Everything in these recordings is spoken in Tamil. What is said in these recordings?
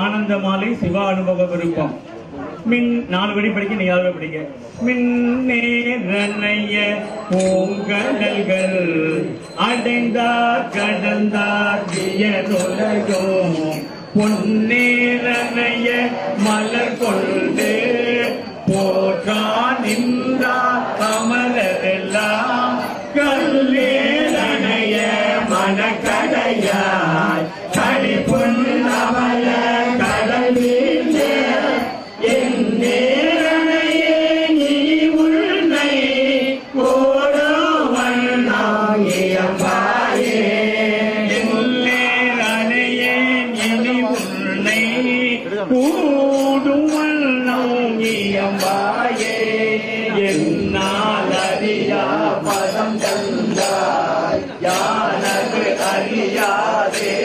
ஆனந்த மாலை சிவா அனுபவ விருப்பம். மின் 4 வரி படிக்க, நீ 6 படிக்க. மின்னேரனைய பூங்கடல்கள் அடைந்தார் கடந்தார் வியருலகோ பொன்னேரனைய மலர் கொண்டு போற்றா நின்றார் கமலரெல்லாம் கல்லேரனைய மனக்கடையாய் களி பொன்னவள கடலில் என் நேரனையே நீ உன்னை கோடவனாகியம்பாயே என் நேரனையே நீ உன்னை கூடுவனாகியம்பாயே என்னால் அறியா பதம் தந்தாய் யானது அறியாதே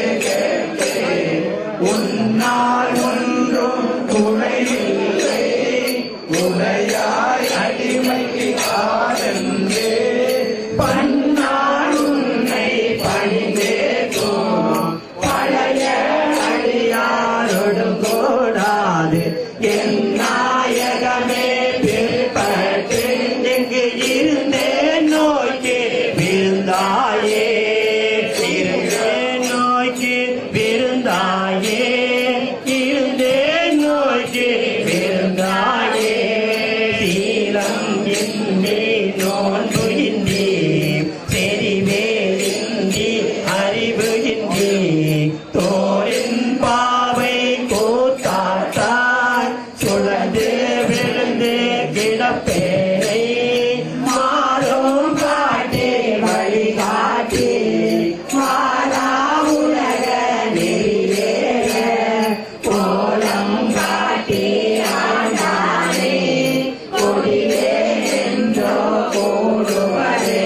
உன்னால் ஒன்றும் குறையில்லை உடையாய் அடிமைக்கு ஆனந்தே பன்னாள் உன்னை பணிந்தேக்கும் பழைய அடியாரோடும் கூடாது என் நாயகமே பிற்பட்டு எங்கு இருந்தேன் நோக்கி விழுந்தாயே தோரின் பாவை கூத்தாத்தாய் சுழந்து விழுந்து கிடப்பேரை மாறும் காட்டி வழிகாட்டி மாறா உலக நெறியேற கோலம் காட்டி ஆண்டானே கொடியே என்றோ போடுவதே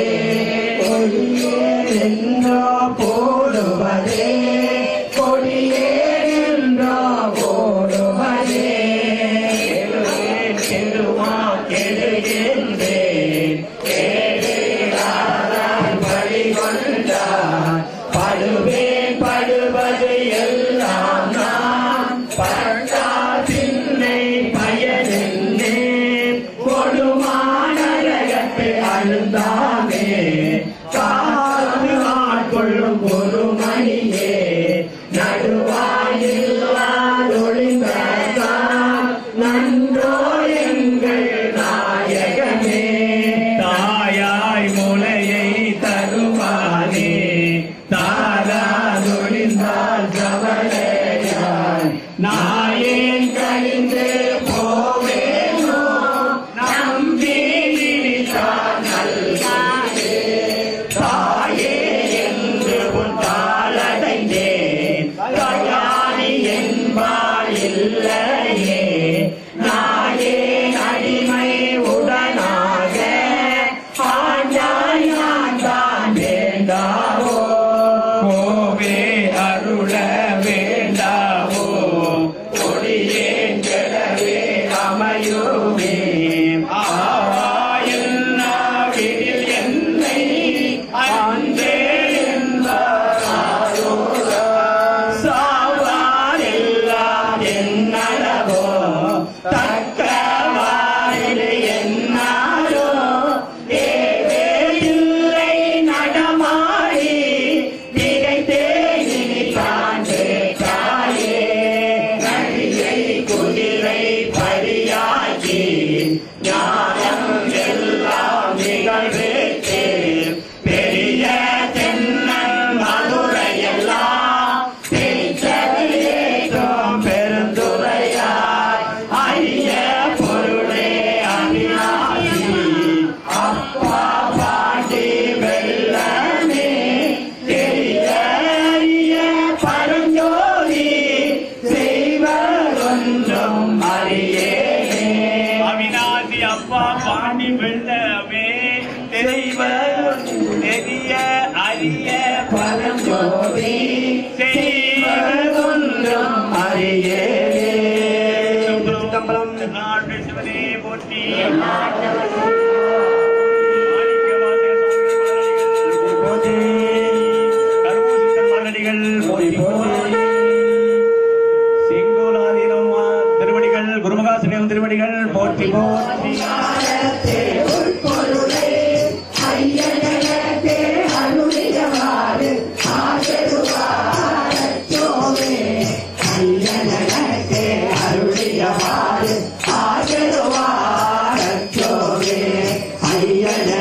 கொடியே என்றோ போடுவதே கொடியே என்றோ போடுவதே கெடுமா கெடுகின்றேன் கேடாதான் பழி கொண்டார் படுவேன் படுவது எல்லாம் நான் பட்டால் பின்னை பயனென்னே கொடுமானரகத்தை அழுந்தாமே காத்து ஆட்கொள்ளும் ஒரு மணியே நடுவாயில்லாதொழிந்தான் நன்றோ எங்கள் நாயகமே தாயாய் முளையை தருவானே தாராதொழிந்தால் கவலையாய் நாயேன் கழிந்து போவேனோ நம்பி நினைத்தான் நல்காதே தாயே என்று உன் தாளடைந்தேன் தயாரி என்பார் இல்லையே நாயேன் அடிமை உடனாக ஆண்டாய் நான் தான் வேண்டாவோ கோவே அருள வேண்டாவோ கொடியேன் கெடவே அமையுமே ஆவாயில் நாவினில் என்னை அன்றே என்பாரோ சாவார் எல்லாம் என்னளவோ தக்கவாயில் என்னாரோ தேவே இல்லை நடமாடி திகைத்தே இனித்தான் கேட்டாயே நடிகை குதிரை பரியாக்கி ஞானம் எல்லாம் நிகழ்வேற்றே பெரிய தென்னன் மதுரையெல்லாம் பேச்சேற்றும் பெருந்துரையாய் ஐய பொருளே அவிநாசி அப்பா பாண்டி வெள்ளமே தெரிய அறிய பரஞ்சோதி செய்வதொன்றும் அறியேனே அவிநாசி அப்பா பாண்டி வெள்ளமே தெரிய அறிய பரஞ்சோதி செய்வதொன்றும் அறியேனே கம்பளம் நாட்டு சிவனே போற்றி திருவடிகள் குருமகாசிரியம் திருவடிகள் போற்றி போற்றி பொருளை ஐயனே அருளியவாறு ஆசருவாரச்சோமே ஐயனே அருளியவாறு ஆசருவாரச்சோமே ஐயனே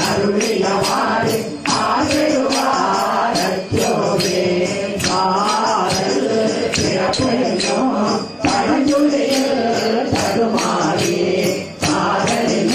அருளியவாறு ஆசருவாரச்சோமே பாரல் பிறப்பெண்ணோ பழஞ்சுழியில் தருமாறி பாரலின்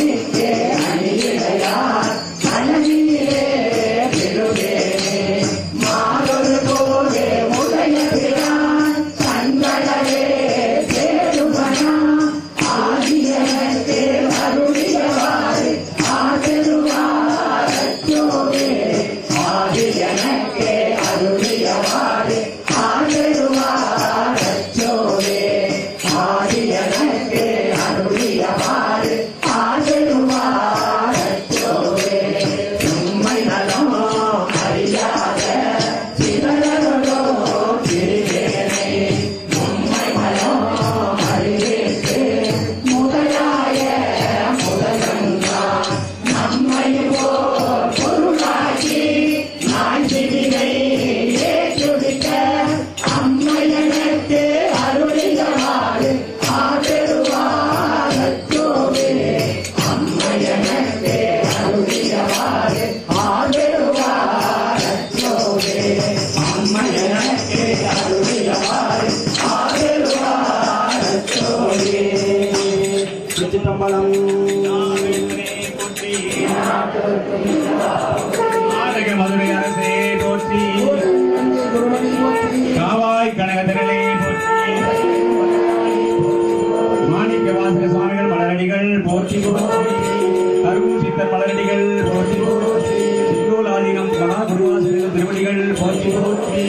திருச்சிற்றம்பலம். மதுரை அரசே போற்றி, காவாய் கனகத்திரளே போற்றி, மாணிக்க வாசக சுவாமிகள் மலரடிகள் போற்றி, கருவூர் சித்தர் மலரடிகள் போற்றி, சிங்கோலாதீனம் மகா குருவாசகர் திருவடிகள் போற்றி போற்றி.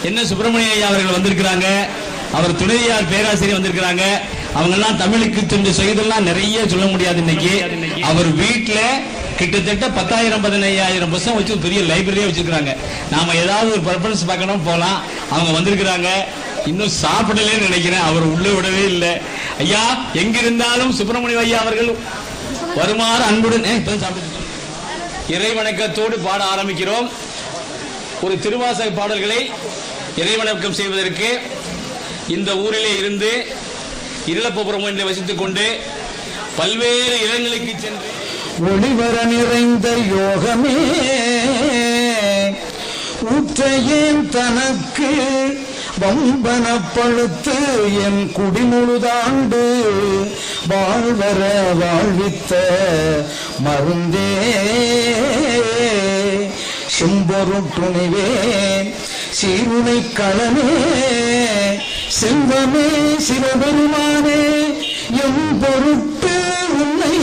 என்ன சுப்பிரமணிய ஐயா அவர்கள் வந்திருக்கிறாங்க, அவர் துணையார் பேராசிரியர் வந்திருக்கிறாங்க. அவங்க எல்லாம் தமிழுக்கு சென்று செய்தெல்லாம் நிறைய சொல்ல முடியாது. இன்னைக்கு அவர் வீட்டுல கிட்டத்தட்ட 10,000-15,000 புத்தகம் வச்சு பெரிய லைப்ரரியா வச்சிருக்காங்க. நாம ஏதாவது ஒரு பர்பஸ் பார்க்கணும் போலாம். அவங்க வந்திருக்கிறாங்க, இன்னும் சாப்பிடலன்னு நினைக்கிறேன். அவர் உள்ள விடவே இல்லை. ஐயா எங்க இருந்தாலும் சுப்பிரமணிய ஐயா அவர்கள் வருமாறு அன்புடன் இறை வணக்கத்தோடு பாட ஆரம்பிக்கிறோம். ஒரு திருவாசக பாடல்களை இறைவணக்கம் செய்வதற்கு இந்த ஊரிலே இருந்து இருளப்புறம் என்று வசித்துக் கொண்டு பல்வேறு இடங்களுக்கு சென்று ஒளிவர நிறைந்த யோகமே ஊற்றையேன் தனக்கு வம்பனப்படுத்து என் குடிமுழுதாண்டு வாழ்வர வாழ்வித்த மருந்தே செம்பொருட்டுணிவேன் சீருணை களமே செல்வமே சிவபெருமானே எம் பொருட்டு உன்னை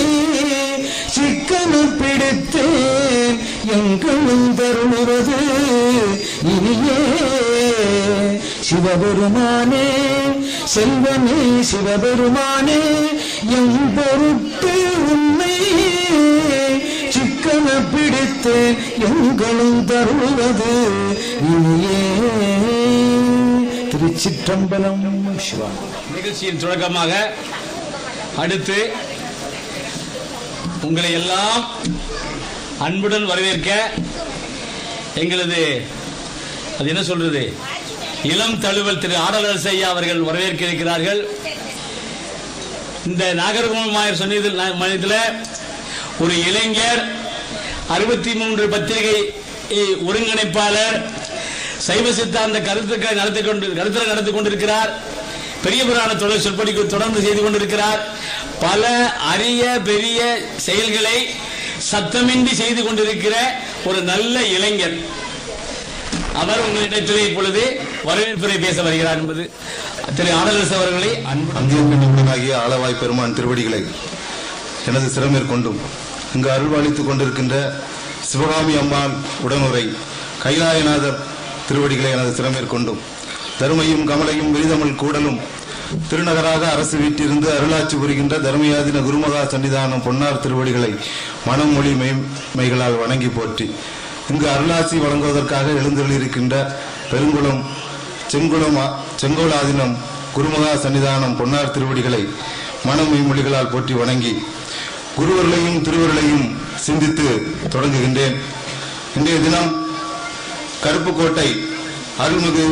சிக்கன பிடித்தேன் எங்களும் தருளுவது இனியே சிவபெருமானே செல்வமே சிவபெருமானே எம் பொருட்டு உன்னை சிக்கன பிடித்தேன் எங்களும் தருளுவது இனியே. திருச்சிற்றம்பலம். சிவா. நிகழ்ச்சியின் தொடக்கமாக அடுத்து உங்களை எல்லாம் அன்புடன் வரவேற்க எங்களது அது என்ன சொல்றது இளம் தழுவல் திரு ஆடலரசு ஐயா அவர்கள் வரவேற்க இருக்கிறார்கள். இந்த நாகர்கோவில் சொன்னதில் ஒரு இளைஞர் 63 பத்திரிகை ஒருங்கிணைப்பாளர் சைவ சித்தாந்த கருத்துக்களை நடத்தி கொண்டிருக்கிறார். பெரிய புராண தொடர் சொற்பொழி தொடர்ந்து செய்து கொண்டிருக்கிறார். பல அரிய பெரிய செயல்களை சத்தமின்றி செய்து கொண்டிருக்கிற ஒரு நல்ல இளைஞர். அவர் உங்களிடத்திலே இப்பொழுது வரவேற்புரை பேச வருகிறார் என்பது திரு ஆடலரசு அவர்களை அந்தியப்பெண்ணாகிய ஆளவாய் பெருமான் திருவடிகளை எனது சிறமேற்கொண்டும் இங்கு அருள்வாளித்துக் கொண்டிருக்கின்ற சிவகாமி அம்மாள் உடனுரை கைலாயநாதர் திருவடிகளை எனது சிறமேற்கொண்டும் தருமையும் கமலையும் விரிதமிழ் கூடலும் திருநகராக அரசு வீட்டிலிருந்து அருளாட்சி புரிகின்ற தர்மயாதின குருமகா சன்னிதானம் பொன்னார் திருவடிகளை மனம் மொழி மெய்களால் வணங்கி போற்றி இங்கு அருளாட்சி வழங்குவதற்காக எழுந்தருளியிருக்கின்ற பெருங்குளம் செங்கோலாதீனம் குருமகா சன்னிதானம் பொன்னார் திருவடிகளை மனம் மெய்மொழிகளால் போற்றி வணங்கி குருவர்களையும் திருவர்களையும் சிந்தித்து தொடங்குகின்றேன். இன்றைய தினம் கருப்புக்கோட்டை அருள்மிகு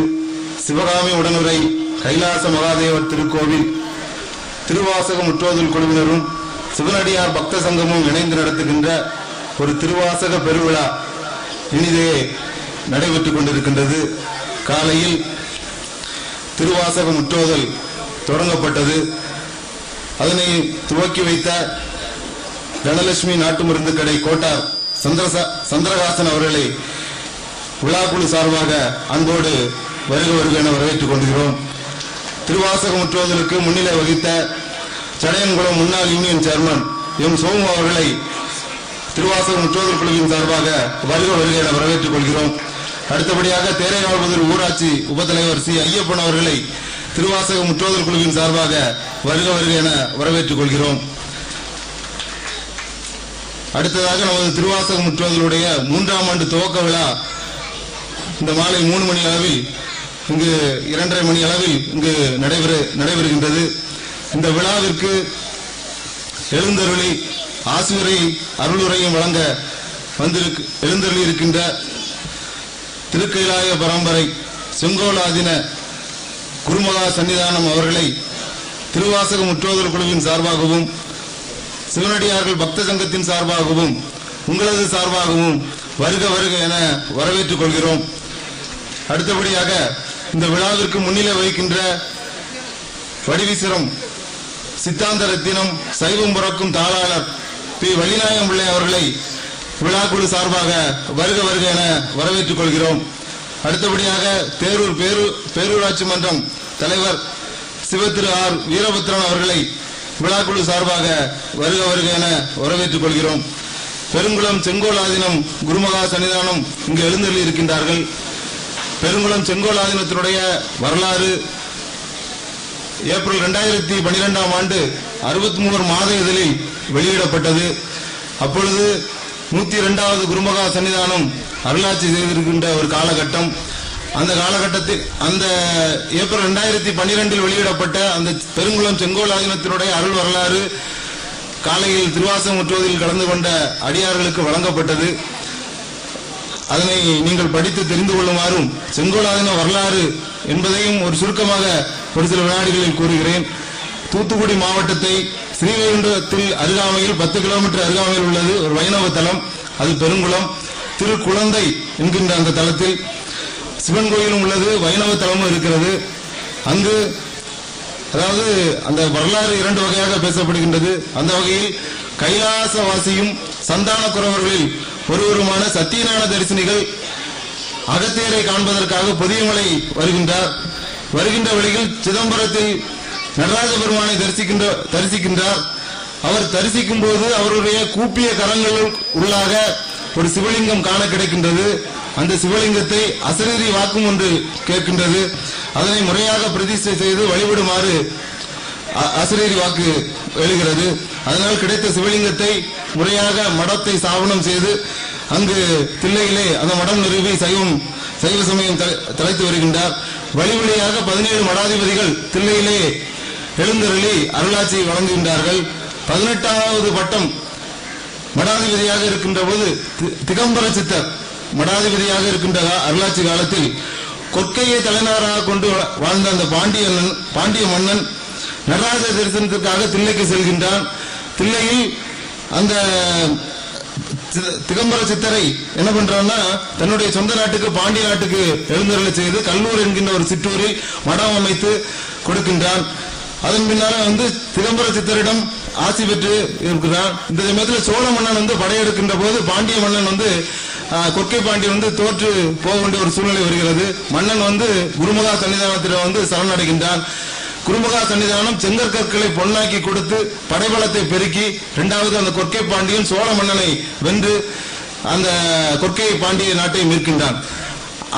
சிவகாமி உடனுரை கைலாச மகாதேவர் திருக்கோவில் திருவாசக முற்றோதல் குழுவினரும் சிவனடியார் பக்த சங்கமும் இணைந்து நடத்துகின்ற ஒரு திருவாசக பெருவிழா இனிதே நடைபெற்றுக் கொண்டிருக்கின்றது. காலையில் திருவாசக முற்றோதல் தொடங்கப்பட்டது. அதனை துவக்கி வைத்த தனலட்சுமி நாட்டு மருந்து கடை கோட்டார் சந்திரகாசன் அவர்களை விழாக்குழு சார்பாக அன்போடு வருக வருக என வரவேற்றுக் கொள்கிறோம். திருவாசக முற்றோதலுக்கு முன்னிலை வகித்த சடையன்குளம் முன்னாள் யூனியன் சேர்மன் எம் சோமு அவர்களை திருவாசகம் முற்றோதல் குழுவின் சார்பாக வருக வருக என வரவேற்றுக் கொள்கிறோம். அடுத்தபடியாக தேரையாழ்புதூர் ஊராட்சி உபத்தலைவர் சி ஐயப்பன் அவர்களை திருவாசகம் முற்றோதல் குழுவின் சார்பாக வருக வருக என வரவேற்றுக் கொள்கிறோம். அடுத்ததாக நமது திருவாசகம் முற்றோதலுடைய 3ஆம் ஆண்டு துவக்க விழா இந்த மாலை 3 மணி அளவில் இங்கு 2:30 மணி அளவில் இங்கு நடைபெறுகின்றது. இந்த விழாவிற்கு எழுந்தருளி ஆசிரியரை அருளுரையும் வழங்க எழுந்தருளி இருக்கின்ற திருக்கைலாய பரம்பரை செங்கோலாதீன குருமகா சன்னிதானம் அவர்களை திருவாசக முற்றோதல் குழுவின் சார்பாகவும் சிவனடியார்கள் பக்த சங்கத்தின் சார்பாகவும் உங்களது சார்பாகவும் வருக வருக என வரவேற்றுக் கொள்கிறோம். அடுத்தபடியாக இந்த விழாவிற்கு முன்னிலை வகிக்கின்ற வடிவிசிரம் சித்தாந்த ரத்தினம் சைவம் புறக்கும் தாளாளர் பி வள்ளிநாயகம் பிள்ளை அவர்களை விழாக்குழு சார்பாக வருக வருக என வரவேற்றுக் கொள்கிறோம். அடுத்தபடியாக தேரூர் பேரூராட்சி மன்றம் தலைவர் சிவத்திரு ஆர் வீரபத்ரன் அவர்களை விழாக்குழு சார்பாக வருக வருக என வரவேற்றுக் கொள்கிறோம். பெருங்குளம் செங்கோலாதீனம் குருமகா சன்னிதானம் இங்கு எழுந்தருளி இருக்கின்றார்கள். பெருங்குளம் செங்கோலாதீனத்தினுடைய வரலாறு ஏப்ரல் 2012ஆம் ஆண்டு 63 மாத இதழில் வெளியிடப்பட்டது. அப்பொழுது 102வது குருமகா சன்னிதானம் அருளாட்சி செய்திருக்கின்ற ஒரு காலகட்டம். அந்த காலகட்டத்தில் அந்த ஏப்ரல் 2012 வெளியிடப்பட்ட அந்த பெருங்குளம் செங்கோலாதீனத்தினுடைய அருள் வரலாறு காலையில் திருவாசகம் முற்றுவதில் கலந்து கொண்ட அடியார்களுக்கு வழங்கப்பட்டது. அதனை நீங்கள் படித்து தெரிந்து கொள்ளுமாறும் செங்கோலாதீன வரலாறு என்பதையும் ஒரு சுருக்கமாக ஒரு சில வினாடிகளில் கூறுகிறேன். தூத்துக்குடி மாவட்டத்தை ஸ்ரீவைகுண்டத்தில் அருகாமையில் 10 கிலோமீட்டர் அருகாமையில் உள்ளது ஒரு வைணவ தலம், அது பெருங்குளம். திருக்குழந்தை என்கின்ற அந்த தலத்தில் சிவன் கோயிலும் உள்ளது, வைணவ தலமும் இருக்கிறது. அங்கு அதாவது அந்த வரலாறு 2 வகையாக பேசப்படுகின்றது. அந்த வகையில் கைலாசவாசியும் சந்தான குறவர்களில் ஒருவருமான சத்தியநாராயண தரிசனிகள் அகத்தியரை காண்பதற்காக பொதியமலை வருகின்றார். வருகின்ற வழியில் சிதம்பரத்தில் நடராஜ பெருமானை தரிசிக்கின்றார். அவர் தரிசிக்கும் போது அவருடைய கூப்பிய கரங்கள் உள்ளாக ஒரு சிவலிங்கம் காண கிடைக்கின்றது. அந்த சிவலிங்கத்தை அசரீரி வாக்கும் ஒன்று கேட்கின்றது. அதனை முறையாக பிரதிஷ்டை செய்து வழிபடுமாறு அசரீரி வாக்கு எழுகிறது. அதனால் கிடைத்த சிவலிங்கத்தை முறையாக மடத்தை ஸ்தாபனம் செய்து அங்கு தில்லையிலே அந்த மடம் நிறுவி சைவ சமயம் தலைத்து வருகின்றார். வழி வழியாக 17 மடாதிபதிகள் தில்லையிலே எழுந்தருளி அருளாட்சி வழங்குகின்றார்கள். 18வது பட்டம் மடாதிபதியாக இருக்கின்ற போது திகம்பர சித்தர் மடாதிபதியாக இருக்கின்ற அருளாட்சி காலத்தில் கொற்கையை தலைநகராக கொண்டு வாழ்ந்த அந்த பாண்டிய மன்னன் நடராஜ தரிசனத்திற்காக தில்லைக்கு செல்கின்றான். தில்லையில் அந்த திகம்பர சித்தரை என்ன பண்றான்னா தன்னுடைய சொந்த நாட்டுக்கு பாண்டிய நாட்டுக்கு எழுந்தருளை செய்து கல்லூர் என்கின்ற ஒரு சிற்றூரில் மடம் அமைத்து கொடுக்கின்றான். அதன் பின்னால திகம்பர சித்தரிடம் ஆசி பெற்று இருக்கிறான். இந்த சமயத்தில் சோழ மன்னன் படையெடுக்கின்ற போது பாண்டிய மன்னன் கொற்கை பாண்டியன் தோற்று போக வேண்டிய ஒரு சூழ்நிலை வருகிறது. மன்னன் குருமகா சன்னிதானத்திடம் சரணடைகின்றான். குருமகா சன்னிதானம் செங்கற்கற்களை பொன்னாக்கி கொடுத்து படைபலத்தை பெருக்கி 2வது அந்த கொற்கை பாண்டியன் சோழ மன்னனை வென்று அந்த கொற்கை பாண்டிய நாட்டை மீட்கின்றான்.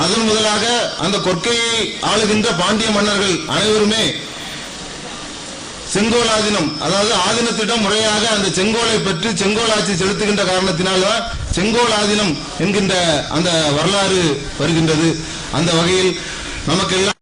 அதன் முதலாக அந்த கொற்கையை ஆளுகின்ற பாண்டிய மன்னர்கள் அனைவருமே செங்கோலாதீனம் அதாவது ஆதீனத்திடம் முறையாக அந்த செங்கோலை பெற்று செங்கோல் ஆட்சி செலுத்துகின்ற காரணத்தினால செங்கோலாதீனம் என்கின்ற அந்த வரலாறு வருகின்றது. அந்த வகையில் நமக்கெல்லாம்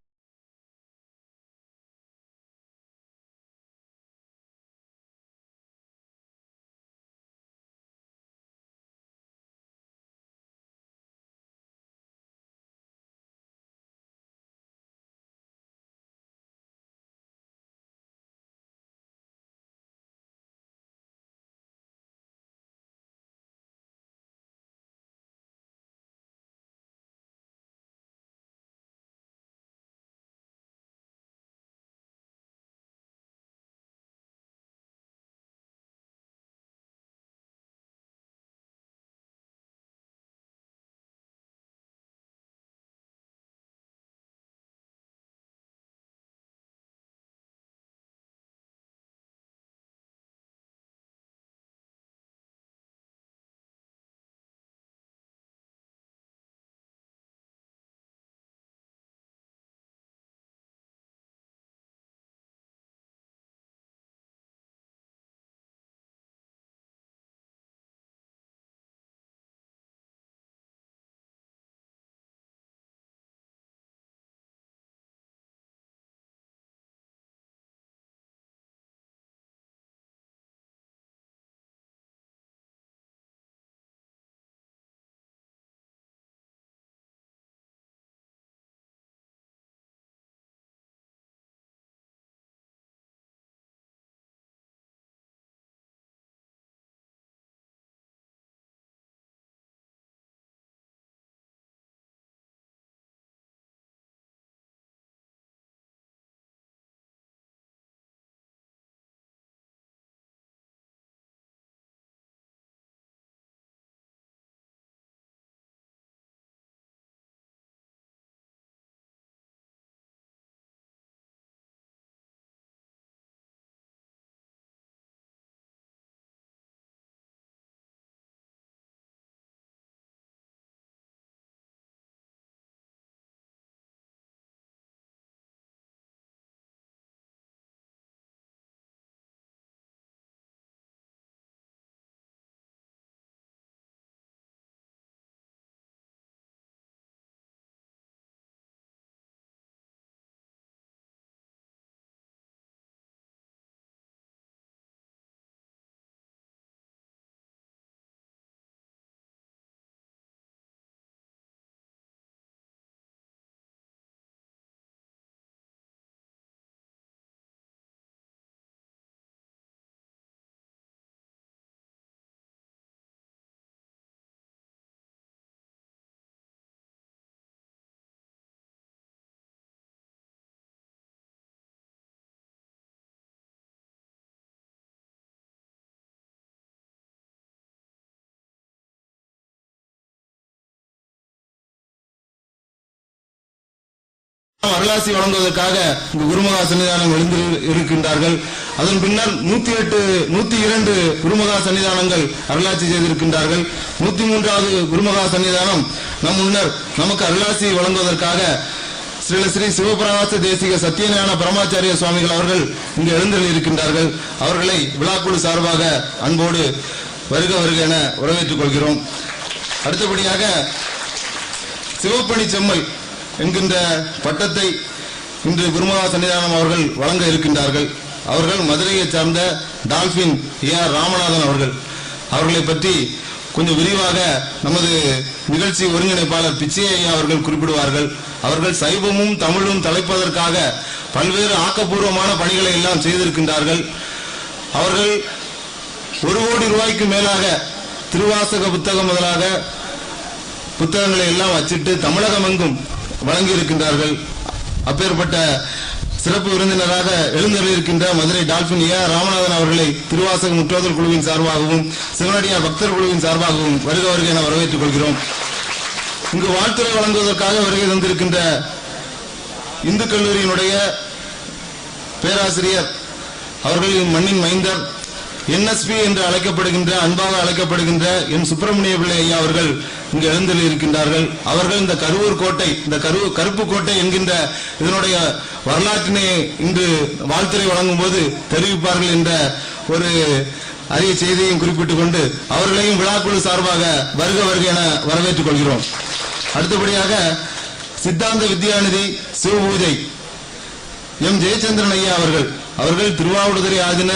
அருளாசி வழங்குவதற்காக இங்கு குருமகா சன்னிதானம் எழுந்து இருக்கின்றார்கள். அதன் பின்னர் 102 குருமகா சன்னிதானங்கள் அருளாட்சி செய்திருக்கின்றார்கள். 103வது குருமகா சன்னிதானம் நம் முன்னர் நமக்கு அருளாசி வழங்குவதற்காக ஸ்ரீ சிவபிரகாச தேசிக சத்தியஞான பரமாச்சாரிய சுவாமிகள் அவர்கள் இங்கு எழுந்தருளி இருக்கின்றார்கள். அவர்களை விழாக்குழு சார்பாக அன்போடு வருக வருக என வரவேற்றுக் கொள்கிறோம். அடுத்தபடியாக சிவப்பணி செம்மல் என்கின்ற பட்டத்தை இன்று குருமகா சன்னிதானம் அவர்கள் வழங்க இருக்கின்றார்கள். அவர்கள் மதுரையை சார்ந்த டால்பின் ஏஆர் ராமநாதன் அவர்களை பற்றி கொஞ்சம் விரிவாக நமது நிகழ்ச்சி ஒருங்கிணைப்பாளர் பிச்சையா அவர்கள் குறிப்பிடுவார்கள். அவர்கள் சைவமும் தமிழும் தலைப்பதற்காக பல்வேறு ஆக்கப்பூர்வமான பணிகளை எல்லாம் செய்திருக்கின்றார்கள். அவர்கள் 1 கோடி ரூபாய்க்கு மேலாக திருவாசக புத்தகம் முதலாக புத்தகங்களை எல்லாம் வச்சிட்டு தமிழகம் எங்கும் வழங்கி இருக்கின்றார்கள். அப்பேற்பட்ட சிறப்பு விருந்தினராக எழுந்தருளிருக்கின்ற மதுரை டால்பின் ஏஆர் ராமநாதன் அவர்களை திருவாசக முற்றோதல் குழுவின் சார்பாகவும் சிவனடியார் பக்தர் குழுவின் சார்பாகவும் வருக வருக என வரவேற்றுக் கொள்கிறோம். இங்கு வாழ்த்துறை வழங்குவதற்காக வருகை தந்திருக்கின்ற இந்து கல்லூரியினுடைய பேராசிரியர் அவர்களின் மண்ணின் மைந்தர் NSP என்று அழைக்கப்படுகின்ற அன்பாக அழைக்கப்படுகின்ற என் சுப்பிரமணிய பிள்ளை ஐயா அவர்கள் இங்கு எழுந்தருளி இருக்கின்றார்கள். அவர்கள் இந்த கருவூர் கோட்டை, இந்த கருப்பு கோட்டை என்கின்ற இதனுடைய வரலாற்றினை இன்று வாழ்த்துறை வழங்கும் போது தெரிவிப்பார்கள் என்ற ஒரு அரிய செய்தியையும் குறிப்பிட்டுக் கொண்டு அவர்களையும் விழாக்குழு சார்பாக வருக வருக என வரவேற்றுக் கொள்கிறோம். அடுத்தபடியாக சித்தாந்த வித்யாநிதி சிவபூஜை எம் ஜெயச்சந்திரன் ஐயா அவர்கள் திருவாவடுதுறை ஆதின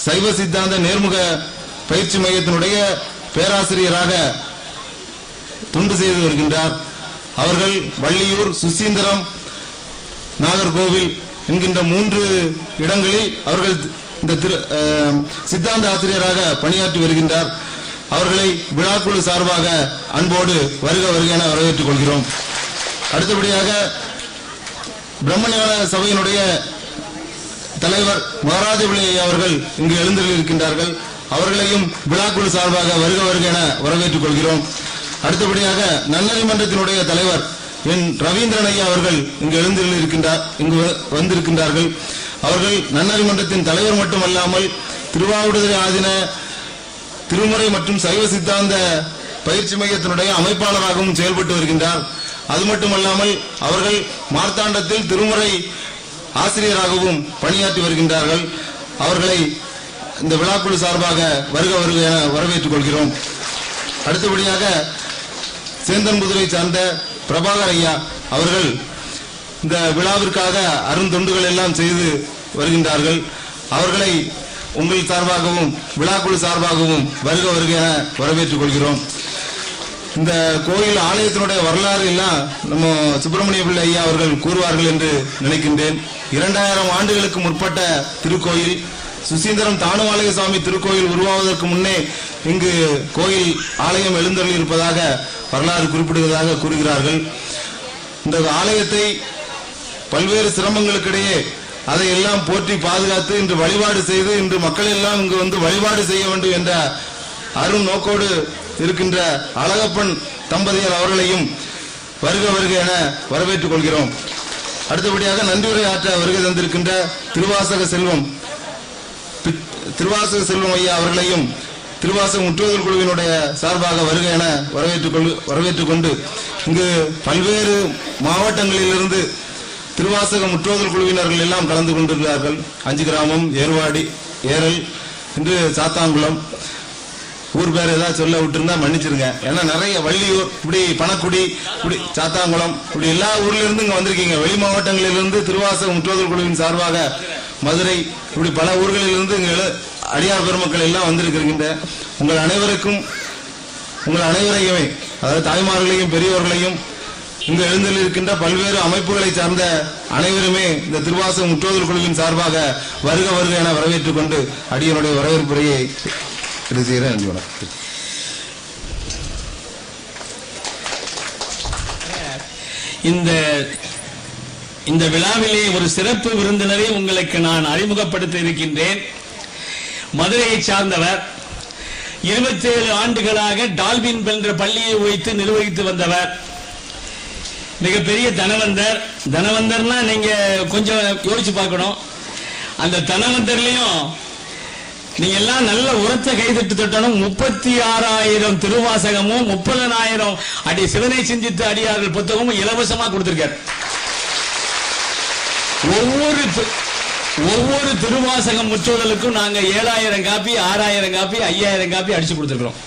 சைவ சித்தாந்த நேர்முக பயிற்சி மையத்தினுடைய பேராசிரியராக தொண்டு செய்து வருகின்றார். அவர்கள் வள்ளியூர், சுசீந்திரம், நாகர்கோவில் என்கின்ற 3 இடங்களில் அவர்கள் இந்த சித்தாந்த ஆசிரியராக பணியாற்றி வருகின்றார். அவர்களை விழாக்குழு சார்பாக அன்போடு வருக வருக என வரவேற்றுக் கொள்கிறோம். அடுத்தபடியாக பிரம்மஞான சபையினுடைய தலைவர் மகாராஜ பிள்ளை அவர்கள் இங்கு எழுந்திருக்கின்றார்கள். அவர்களையும் விழாக்குழு சார்பாக வருக வருக என வரவேற்றுக் கொள்கிறோம். அடுத்தபடியாக நன்னறி மன்றத்தினுடைய தலைவர் என் ரவீந்திரன் ஐயா அவர்கள் இங்கு வந்திருக்கின்றார்கள். அவர்கள் நன்னறி மன்றத்தின் தலைவர் மட்டுமல்லாமல் திருவாவடுதுறை ஆதின திருமுறை மற்றும் சைவ சித்தாந்த பயிற்சி மையத்தினுடைய அமைப்பாளராகவும் செயல்பட்டு வருகின்றார். அது மட்டுமல்லாமல் அவர்கள் மார்த்தாண்டத்தில் திருமுறை ஆசிரியராகவும் பணியாற்றி வருகின்றார்கள். அவர்களை இந்த விழாக்குழு சார்பாக வருக வருக என வரவேற்றுக் கொள்கிறோம். அடுத்தபடியாக சேந்தன்புதுரை சார்ந்த பிரபாகர் ஐயா அவர்கள் இந்த விழாவிற்காக அருந்தொண்டுகள் எல்லாம் செய்து வருகின்றார்கள். அவர்களை உங்கள் சார்பாகவும் விழாக்குழு சார்பாகவும் வருக வருக என வரவேற்றுக் கொள்கிறோம். இந்த கோயில் ஆலயத்தினுடைய வரலாறு எல்லாம் நம்ம சுப்பிரமணிய பிள்ளை ஐயா அவர்கள் கூறுவார்கள் என்று நினைக்கின்றேன். 2000 ஆண்டுகளுக்கு முற்பட்ட திருக்கோயில். சுசீந்திரம் தானுவாலய சுவாமி திருக்கோயில் உருவாவதற்கு முன்னே இங்கு கோயில் ஆலயம் எழுந்தருளி இருப்பதாக வரலாறு குறிப்பிடுவதாக கூறுகிறார்கள். இந்த ஆலயத்தை பல்வேறு சிரமங்களுக்கிடையே அதையெல்லாம் போற்றி பாதுகாத்து இன்று வழிபாடு செய்து இன்று மக்கள் எல்லாம் இங்கு வந்து வழிபாடு செய்ய வேண்டும் என்ற அரும் நோக்கோடு இருக்கின்ற அழகப்பன் தம்பதியர் அவர்களையும் வருக வருக என வரவேற்றுக் கொள்கிறோம். அடுத்தபடியாக நன்றியுரை ஆற்ற வருகை தந்திருக்கின்ற திருவாசக செல்வம் ஐயா அவர்களையும் திருவாசக முற்றுவதல் குழுவினுடைய சார்பாக வருக என வரவேற்றுக் கொண்டு இங்கு பல்வேறு மாவட்டங்களிலிருந்து திருவாசக முற்றுவதல் குழுவினர்கள் எல்லாம் கலந்து கொண்டிருக்கிறார்கள். 5 கிராமம், ஏர்வாடி, ஏரல் என்று சாத்தாங்குளம், ஊர் பேர் ஏதாவது சொல்ல விட்டுருந்தா மன்னிச்சிருங்க. ஏன்னா நிறைய வள்ளியூர், இப்படி பணக்குடி, இப்படி சாத்தாங்குளம், இப்படி எல்லா ஊர்ல இருந்து இங்க வந்திருக்கீங்க. வெளி மாவட்டங்களிலிருந்து திருவாசக முற்றுவதல் குழுவின் சார்பாக மதுரை, இப்படி பல ஊர்களிலிருந்து இங்க அடியார் பெருமக்கள் எல்லாம் வந்திருக்கிறீங்க. உங்கள் அனைவரையுமே, அதாவது தாய்மார்களையும் பெரியவர்களையும் இங்கு எழுந்திருக்கின்ற பல்வேறு அமைப்புகளை சார்ந்த அனைவருமே இந்த திருவாசக முற்றுவதல் குழுவின் சார்பாக வருக வருக என வரவேற்றுக் கொண்டு அடியனுடைய வரவேற்புரையை இந்த விழாவிலே ஒரு சிறப்பு விருந்தினரை உங்களுக்கு நான் அறிமுகப்படுத்த இருக்கின்றேன். மதுரையை சார்ந்தவர், 27 ஆண்டுகளாக டால்பின் என்ற பள்ளியை வைத்து நிர்வகித்து வந்தவர். மிகப்பெரிய தனவந்தர். தனவந்தர்னா நீங்க கொஞ்சம் யோசிச்சு பார்க்கணும். அந்த தனவந்தர்லயும் நீங்க எல்லாம் நல்ல உரத்த கைதட்டு தட்டணும். 36,000 திருவாசகமும் 30,000 அடி சிவனை சிந்தித்து அடியார்கள் புத்தகமும் இலவசமா கொடுத்திருக்கார். ஒவ்வொரு திருவாசகம் முற்றோதலுக்கும் நாங்க 7,000 காப்பி, 6,000 காப்பி, 5,000 காப்பி அடிச்சு கொடுத்திருக்கிறோம்.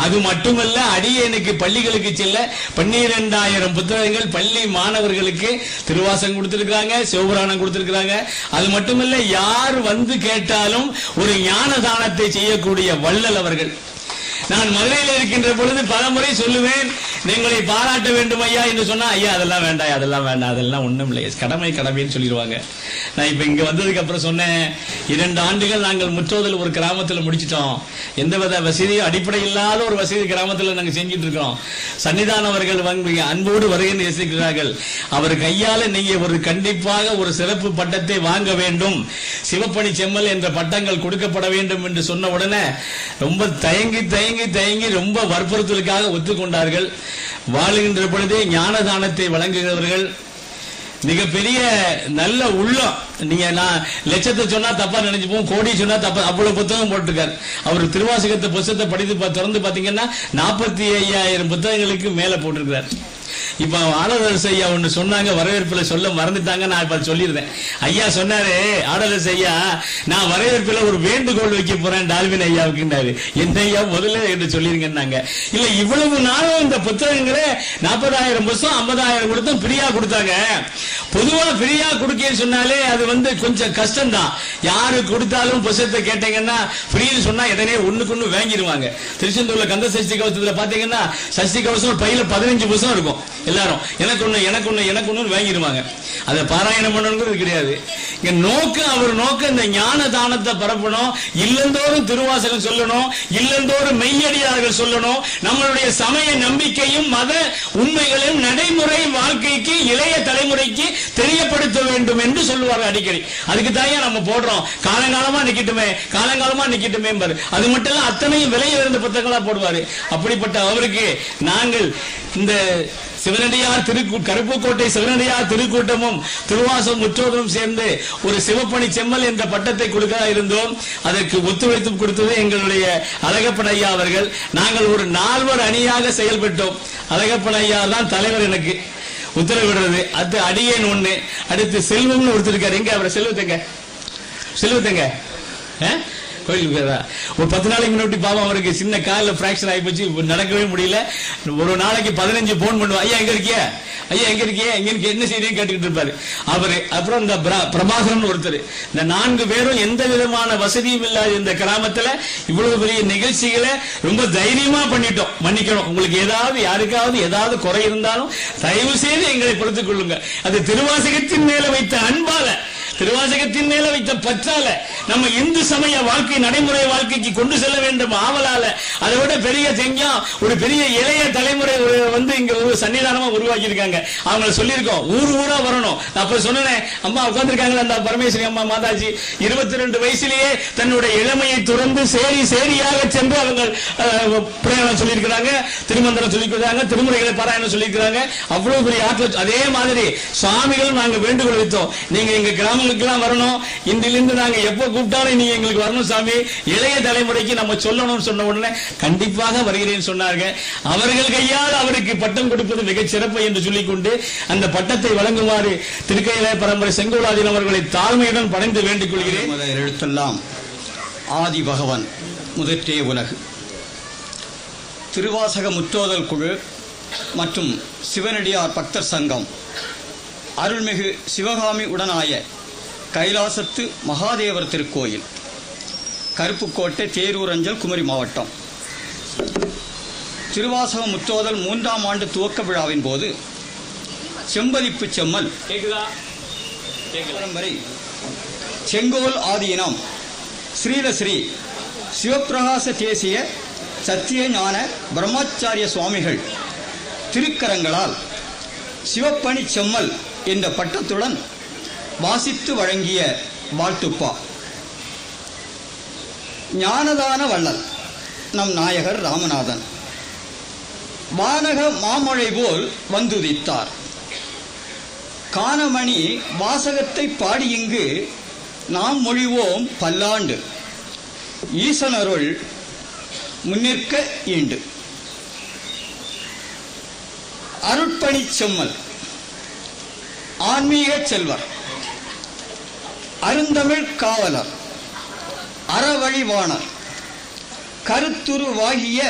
அது மட்டுமல்ல, அடியனுக்கு பள்ளிகளுக்கு செல்ல 12,000 புத்தகங்கள் பள்ளி மாணவர்களுக்கு திருவாசகம் கொடுத்திருக்காங்க, சிவபுராணம் கொடுத்திருக்காங்க. அது மட்டுமல்ல, யார் வந்து கேட்டாலும் ஒரு ஞான தானத்தை செய்யக்கூடிய வள்ளல் அவர்கள். நான் மதுரையில் இருக்கின்ற பொழுது பல முறை சொல்லுவேன், நீங்களை பாராட்ட வேண்டும் ஐயா என்று சொன்னா, ஐயா அதெல்லாம் வேண்டாம், அதெல்லாம் வேண்டாம், அதெல்லாம் ஒண்ணும் இல்லை, கடமைன்னு சொல்லிடுவாங்க. நான் இப்ப இங்க வந்ததுக்கு அப்புறம் சொன்னேன், 2 ஆண்டுகள் நாங்கள் முற்றோதல் ஒரு கிராமத்தில் முடிச்சிட்டோம். எந்தவித வசதியும் அடிப்படை இல்லாத ஒரு வசதி கிராமத்தில் நாங்கள் செஞ்சிட்டு இருக்கோம். சன்னிதானம் அவர்கள் அன்போடு வருகை நேசிக்கிறார்கள். அவர் கையால நீங்க ஒரு கண்டிப்பாக ஒரு சிறப்பு பட்டத்தை வாங்க வேண்டும், சிவப்பணி செம்மல் என்ற பட்டங்கள் கொடுக்கப்பட வேண்டும் என்று சொன்ன உடனே ரொம்ப தயங்கி ரொம்ப வற்புறுத்தலுக்காக ஒத்துக்கொண்டார்கள். வாழுகின்ற பொழுதே ஞானதானத்தை வழங்குகிறவர்கள், மிகப்பெரிய நல்ல உள்ளம். நீங்க நான் லட்சத்தை சொன்னா தப்பா நினைச்சுப்போம், கோடி சொன்னா தப்பா. அவ்வளவு புத்தகம் போட்டிருக்காரு அவர். திருவாசகத்தை புத்தகத்தை படித்து திறந்து பாத்தீங்கன்னா 45,000 புத்தகங்களுக்கு மேல போட்டிருக்கிறார். இப்ப ஆடலரசு ஐயா ஒண்ணு சொன்னாங்க, வரவேற்பில சொல்ல மறந்துட்டாங்க. நான் இப்ப சொல்லியிருந்தேன். ஐயா சொன்னாரு, ஆடலரசு ஐயா நான் வரவேற்பில ஒரு வேண்டுகோள் வைக்க போறேன் டால்வின் ஐயாவுக்குன்னாரு. என்ன ஐயா முதல்ல என்று சொல்லிருங்கன்னாங்க. இல்ல இவ்வளவு நாளும் இந்த புத்தகங்களே 40,000 புத்தகம் 50,000 கொடுத்தும் ஃப்ரீயா கொடுத்தாங்க. பொதுவா ஃப்ரீயா கொடுக்கன்னு சொன்னாலே அது கொஞ்சம் கஷ்டம் தான். யாரு கொடுத்தாலும் புத்தகத்தை கேட்டீங்கன்னா ஃப்ரீன்னு சொன்னா எதனே ஒண்ணுக்கு வாங்கிடுவாங்க. திருச்செந்தூர்ல கந்த சஷ்டி கவசத்துல பாத்தீங்கன்னா சஷ்டி கவசம் பையில 15 புத்தகம் இருக்கும். எல்லாரும் எனக்கு ஒண்ணு வாங்கிடுவாங்க. அதை பாராயணம் பண்ணணுங்கிறது கிடையாது. இங்க நோக்கம், அவர் நோக்கம் இந்த ஞான தானத்தை பரப்பணும், இல்லந்தோறும் திருவாசகம் சொல்லணும், இல்லந்தோறும் மெய்யடியார்கள் சொல்லணும், நம்மளுடைய சமய நம்பிக்கையும் மத உண்மைகளையும் நடைமுறை வாழ்க்கைக்கு இளைய தலைமுறைக்கு தெரியப்படுத்த வேண்டும் என்று சொல்லுவார்கள் அடிக்கடி. அதுக்கு தான் நம்ம போடுறோம். காலங்காலமா நிக்கட்டுமே பாரு. அது மட்டும் இல்ல, அத்தனையும் விலை உயர்ந்த புத்தகங்களா போடுவாரு. அப்படிப்பட்ட அவருக்கு நாங்கள் இந்த சிவனடியார் கருப்புக்கோட்டை சிவனடியார் திருக்கூட்டமும் திருவாசகம் முற்றோதலும் சேர்ந்து ஒரு சிவப்பணி செம்மல் என்ற பட்டத்தை கொடுக்க இருந்தோம். அதற்கு ஒத்துழைத்து கொடுத்தது எங்களுடைய அழகப்பன் ஐயா அவர்கள். நாங்கள் ஒரு 4 அணியாக செயல்பட்டோம். அழகப்பன் ஐயா தான் தலைவர், எனக்கு உத்தரவிடுறது. அது அடியேன் ஒண்ணு, அடுத்து செல்வம்னு ஒருத்தருக்காரு. எங்க அவரை செல்வத்தங்க கோயிலுக்கு ஒரு 10 நாளைக்கு முன்னாடி பாவம் அவருக்கு சின்ன காலில் பிராக்சர் ஆகி போச்சு, நடக்கவே முடியல. ஒரு நாளைக்கு 15 போன் பண்ணுவோம், ஐயா எங்க இருக்கிய என்ன செய்யறீங்க கேட்டுக்கிட்டு இருப்பாரு அவரு. அப்புறம் இந்த பிரபாகரன் ஒருத்தர். இந்த 4 பேரும் எந்த விதமான வசதியும் இல்லாத இந்த கிராமத்துல இவ்வளவு பெரிய நிகழ்ச்சிகளை ரொம்ப தைரியமா பண்ணிட்டோம். மன்னிக்கணும், உங்களுக்கு யாருக்காவது ஏதாவது குறை இருந்தாலும் தயவு செய்து எங்களை பொறுத்துக் கொள்ளுங்க. அது திருவாசகத்தின் மேல வைத்த அன்பால, திருவாசகத்தின் மேல வைத்த பற்றால, நம்ம இந்து சமய வாழ்க்கை நடைமுறை வாழ்க்கைக்கு கொண்டு செல்ல வேண்டும் ஆவலால, அதை விட பெரிய செஞ்சம் ஒரு பெரிய இளைய தலைமுறை இங்க ஒரு சன்னிதானமா உருவாக்கி இருக்காங்க. அவங்க சொல்லியிருக்கோம், ஊரா வரணும். அப்ப சொன்னேன், அம்மா உட்கார்ந்துருக்காங்களா அந்த பரமேஸ்வரி அம்மா மாதாஜி, 22 வயசுலயே தன்னுடைய இளமையை துறந்து சேரியாக சென்று அவங்க பிரயாணம் சொல்லியிருக்கிறாங்க, திருமந்திரம் சொல்லியிருக்கிறாங்க, திருமுறைகளை பாராயணம் சொல்லியிருக்கிறாங்க. அவ்வளவு பெரிய ஆற்றல். அதே மாதிரி சுவாமிகள் நாங்க வேண்டுகோள் வைத்தோம், நீங்க எங்க கிராமங்களுக்கெல்லாம் வரணும், இன்றிலிருந்து நாங்க எப்ப கூப்பிட்டாலும் நீங்க எங்களுக்கு வரணும் சாமி, இளைய தலைமுறைக்கு நம்ம சொல்லணும்னு சொன்ன உடனே கண்டிப்பாக வருகிறேன்னு சொன்னார்கள். அவர்கள் கையால் அவருக்கு பட்டம் கொடுப்பது மிகச் சிறப்பு என்று சொல்லிக்கொண்டு அந்த பட்டத்தை வழங்குமாறு திருக்கையில பரம்பரை செங்கோலாதீன் அவர்களை தாழ்மையுடன் பணிந்து வேண்டிக் கொள்கிறேன். எழுத்தெல்லாம் ஆதி பகவன் முதற்றே உலகு. திருவாசக முற்றோதல் குழு மற்றும் சிவனடியார் பக்தர் சங்கம் அருள்மிகு சிவகாமி உடனாய கைலாசத்து மகாதேவர் திருக்கோயில், கருப்புக்கோட்டை, தேரூரஞ்சல், குமரி மாவட்டம். திருவாசக முற்றோதல் 3ஆம் ஆண்டு துவக்க விழாவின் போது செம்பலிப்பு செம்மல் வரை செங்கோல் ஆதீனம் ஸ்ரீலஸ்ரீ சிவப்பிரகாச தேசிய சத்திய ஞான பிரம்மாச்சாரிய சுவாமிகள் திருக்கரங்களால் சிவப்பணி செம்மல் என்ற பட்டத்துடன் வாசித்து வழங்கிய வாழ்த்துப்பா. ஞானதான வள்ளல் நம் நாயகர் ராமநாதன் வானக மாமழை போல் வந்துதித்தார். காணமணி வாசகத்தை பாடி இங்கு நாம் மொழிவோம் பல்லாண்டு ஈசனருள் முன்னிற்க ஈண்டு. அருட்பணி செம்மல் ஆன்மீக செல்வர், அருந்தமிழ் காவலர், அறவழிவாணர், கருத்துருவாகிய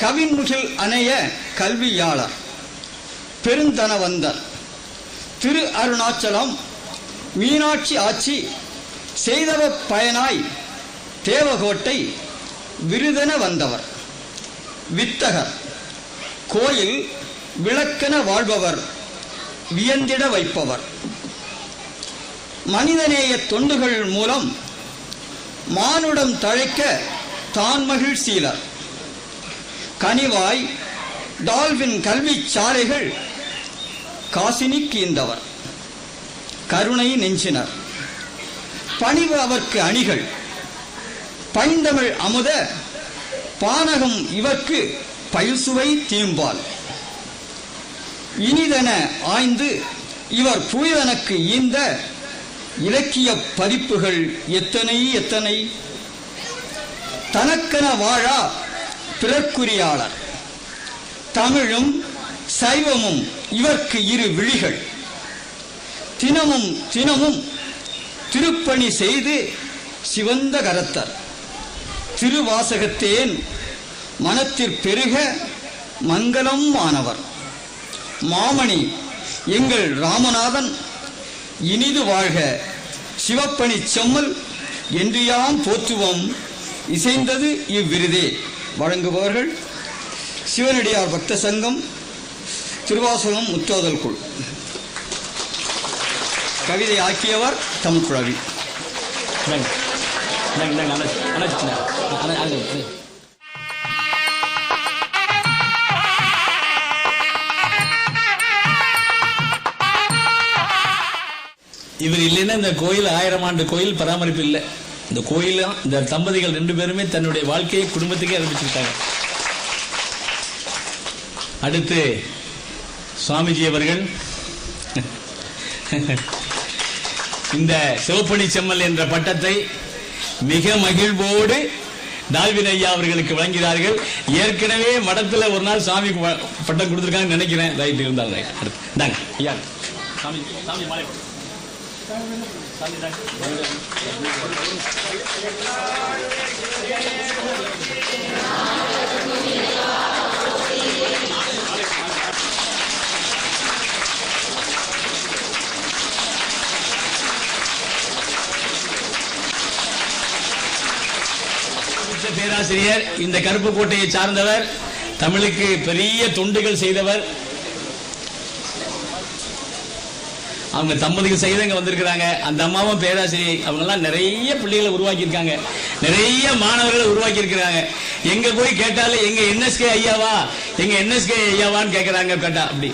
கவின்முகில் அணைய கல்வியாளர், பெருந்தனவந்தர், திரு அருணாச்சலம் மீனாட்சி ஆட்சி செய்தவ பயனாய் தேவகோட்டை விருதென வந்தவர், வித்தகர், கோயில் விளக்கென வாழ்பவர், வியந்திட வைப்பவர், மனிதநேய தொண்டுகள் மூலம் மானுடம் தழைக்க தான் மகிழ்சீலர், கனிவாய் டால்வின் கல்வி சாலைகள் காசினி கீந்தவர், கருணை நெஞ்சினர், பணிவு அவர்க்கு அணிகள், பைந்தமிழ் அமுத பானகம் இவர்க்கு பயில்சுவை தீம்பால், இனிதென ஆய்ந்து இவர் புயதனக்கு ஈந்த இலக்கிய பரிப்புகள் எத்தனை எத்தனை. தனக்கென வாழா பிறர்க்குரியாளர், தமிழும் சைவமும் இவர்க்கு இரு விழிகள், தினமும் தினமும் திருப்பணி செய்து சிவந்த கரத்தர், திருவாசகத்தேன் மனத்திற்பெருக மங்களம் ஆனவர், மாமணி எங்கள் ராமநாதன் இனிது வாழ்க, சிவப்பணி செம்மல் என்று யாம் போற்றுவோம், இசைந்தது இவ்விருதே. வழங்குபவர்கள் சிவனடியார் பக்த சங்கம், திருவாசகம் முற்றோதல் குழு. கவிதை ஆக்கியவர் தமிழ்குழவி. இவர் இல்லைன்னா இந்த கோயில் 1000 ஆண்டு கோயில் பராமரிப்பு இல்லை. இந்த கோயில இந்த தம்பதிகள் 2 பேருமே தன்னுடைய வாழ்க்கையை குடும்பத்துக்கே அறிவிச்சிருக்காங்க. அடுத்து சுவாமிஜி அவர்கள் இந்த சிவப்பணி செம்மல் என்ற பட்டத்தை மிக மகிழ்வோடு டால்வின் ஐயா அவர்களுக்கு வழங்கினார்கள். ஏற்கனவே மடத்துல ஒரு நாள் சாமி பட்டம் கொடுத்திருக்காங்க நினைக்கிறேன். ரைட் இருந்தால் ரைட். இந்தாங்க ஐயா, சாமி சாமி மாலை பேராசிரியர், இந்த கருப்பு கோட்டையை சார்ந்தவர், தமிழுக்கு பெரிய தொண்டுகள் செய்தவர். அவங்க தம்பதிகள் செய்தவங்க வந்திருக்கிறாங்க. அந்த அம்மாவும் பேராசிரியை. அவங்க எல்லாம் நிறைய பிள்ளைகளை உருவாக்கி இருக்காங்க, நிறைய மாணவர்களை உருவாக்கி இருக்கிறாங்க. எங்க போய் கேட்டாலும் எங்க என்எஸ்கே ஐயாவா, எங்க என்எஸ்கே ஐயாவான்னு கேட்கிறாங்க. கேட்டா அப்படி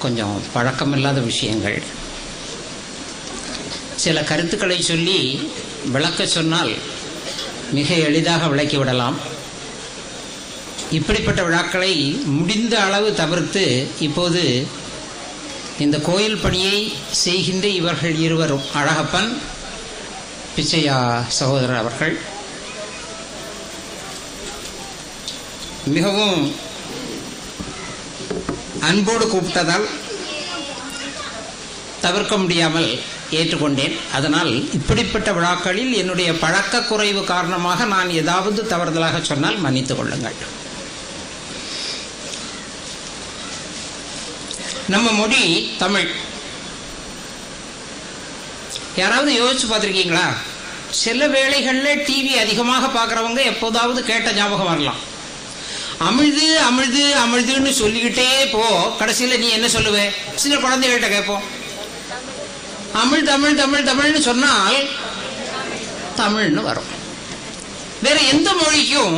கொஞ்சம் பழக்கமில்லாத விஷயங்கள். சில கருத்துக்களை சொல்லி விளக்க சொன்னால் மிக எளிதாக விளக்கிவிடலாம். இப்படிப்பட்ட விழாக்களை முடிந்த அளவு தவிர்த்து இப்போது இந்த கோயில் பணியை செய்கின்ற இவர்கள் இருவரும், அழகப்பன், பிச்சையா சகோதரர் அவர்கள், மிகவும் அன்போடு கூப்பிட்டதால் தவிர்க்க முடியாமல் ஏற்றுக்கொண்டேன். அதனால் இப்படிப்பட்ட விழாக்களில் என்னுடைய பழக்க குறைவு காரணமாக நான் ஏதாவது தவறுதலாக சொன்னால் மன்னித்துக் கொள்ளுங்கள். நம்ம மொழி தமிழ். யாராவது யோசிச்சு பார்த்துருக்கீங்களா? சில வேளைகளில் டிவி அதிகமாக பார்க்குறவங்க எப்போதாவது கேட்ட ஞாபகம் வரலாம். அமிழ்து அமிழ்து அமிழ்துன்னு சொல்லிக்கிட்டே போ, கடைசியில் நீ என்ன சொல்லுவே? சில குழந்தைகள்கிட்ட கேட்போம், அமிழ் தமிழ் தமிழ் தமிழ்னு சொன்னால் தமிழ்னு வரும். வேற எந்த மொழிக்கும்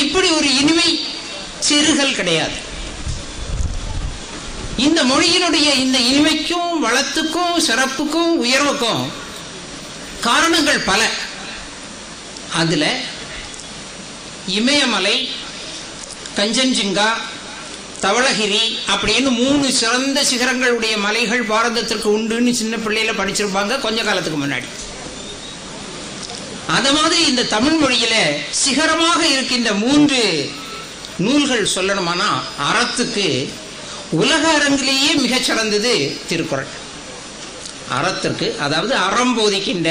இப்படி ஒரு இனிமை செருகல் கிடையாது. இந்த மொழியினுடைய இந்த இனிமைக்கும் வளத்துக்கும் சிறப்புக்கும் உயர்வுக்கும் காரணங்கள் பல. அதுல இமயமலை, கஞ்சன்ஜிங்கா, தவளகிரி அப்படின்னு 3 சிறந்த சிகரங்களுடைய மலைகள் பாரதத்திற்கு உண்டுன்னு சின்ன பிள்ளையில படிச்சிருப்பாங்க கொஞ்ச காலத்துக்கு முன்னாடி. அத மாதிரி இந்த தமிழ் மொழியில சிகரமாக இருக்கின்ற 3 நூல்கள் சொல்லணுமானா, அறத்துக்கு உலக அரங்கிலேயே மிகச் சிறந்தது திருக்குறள். அறத்திற்கு, அதாவது அறம் போதிக்கின்ற,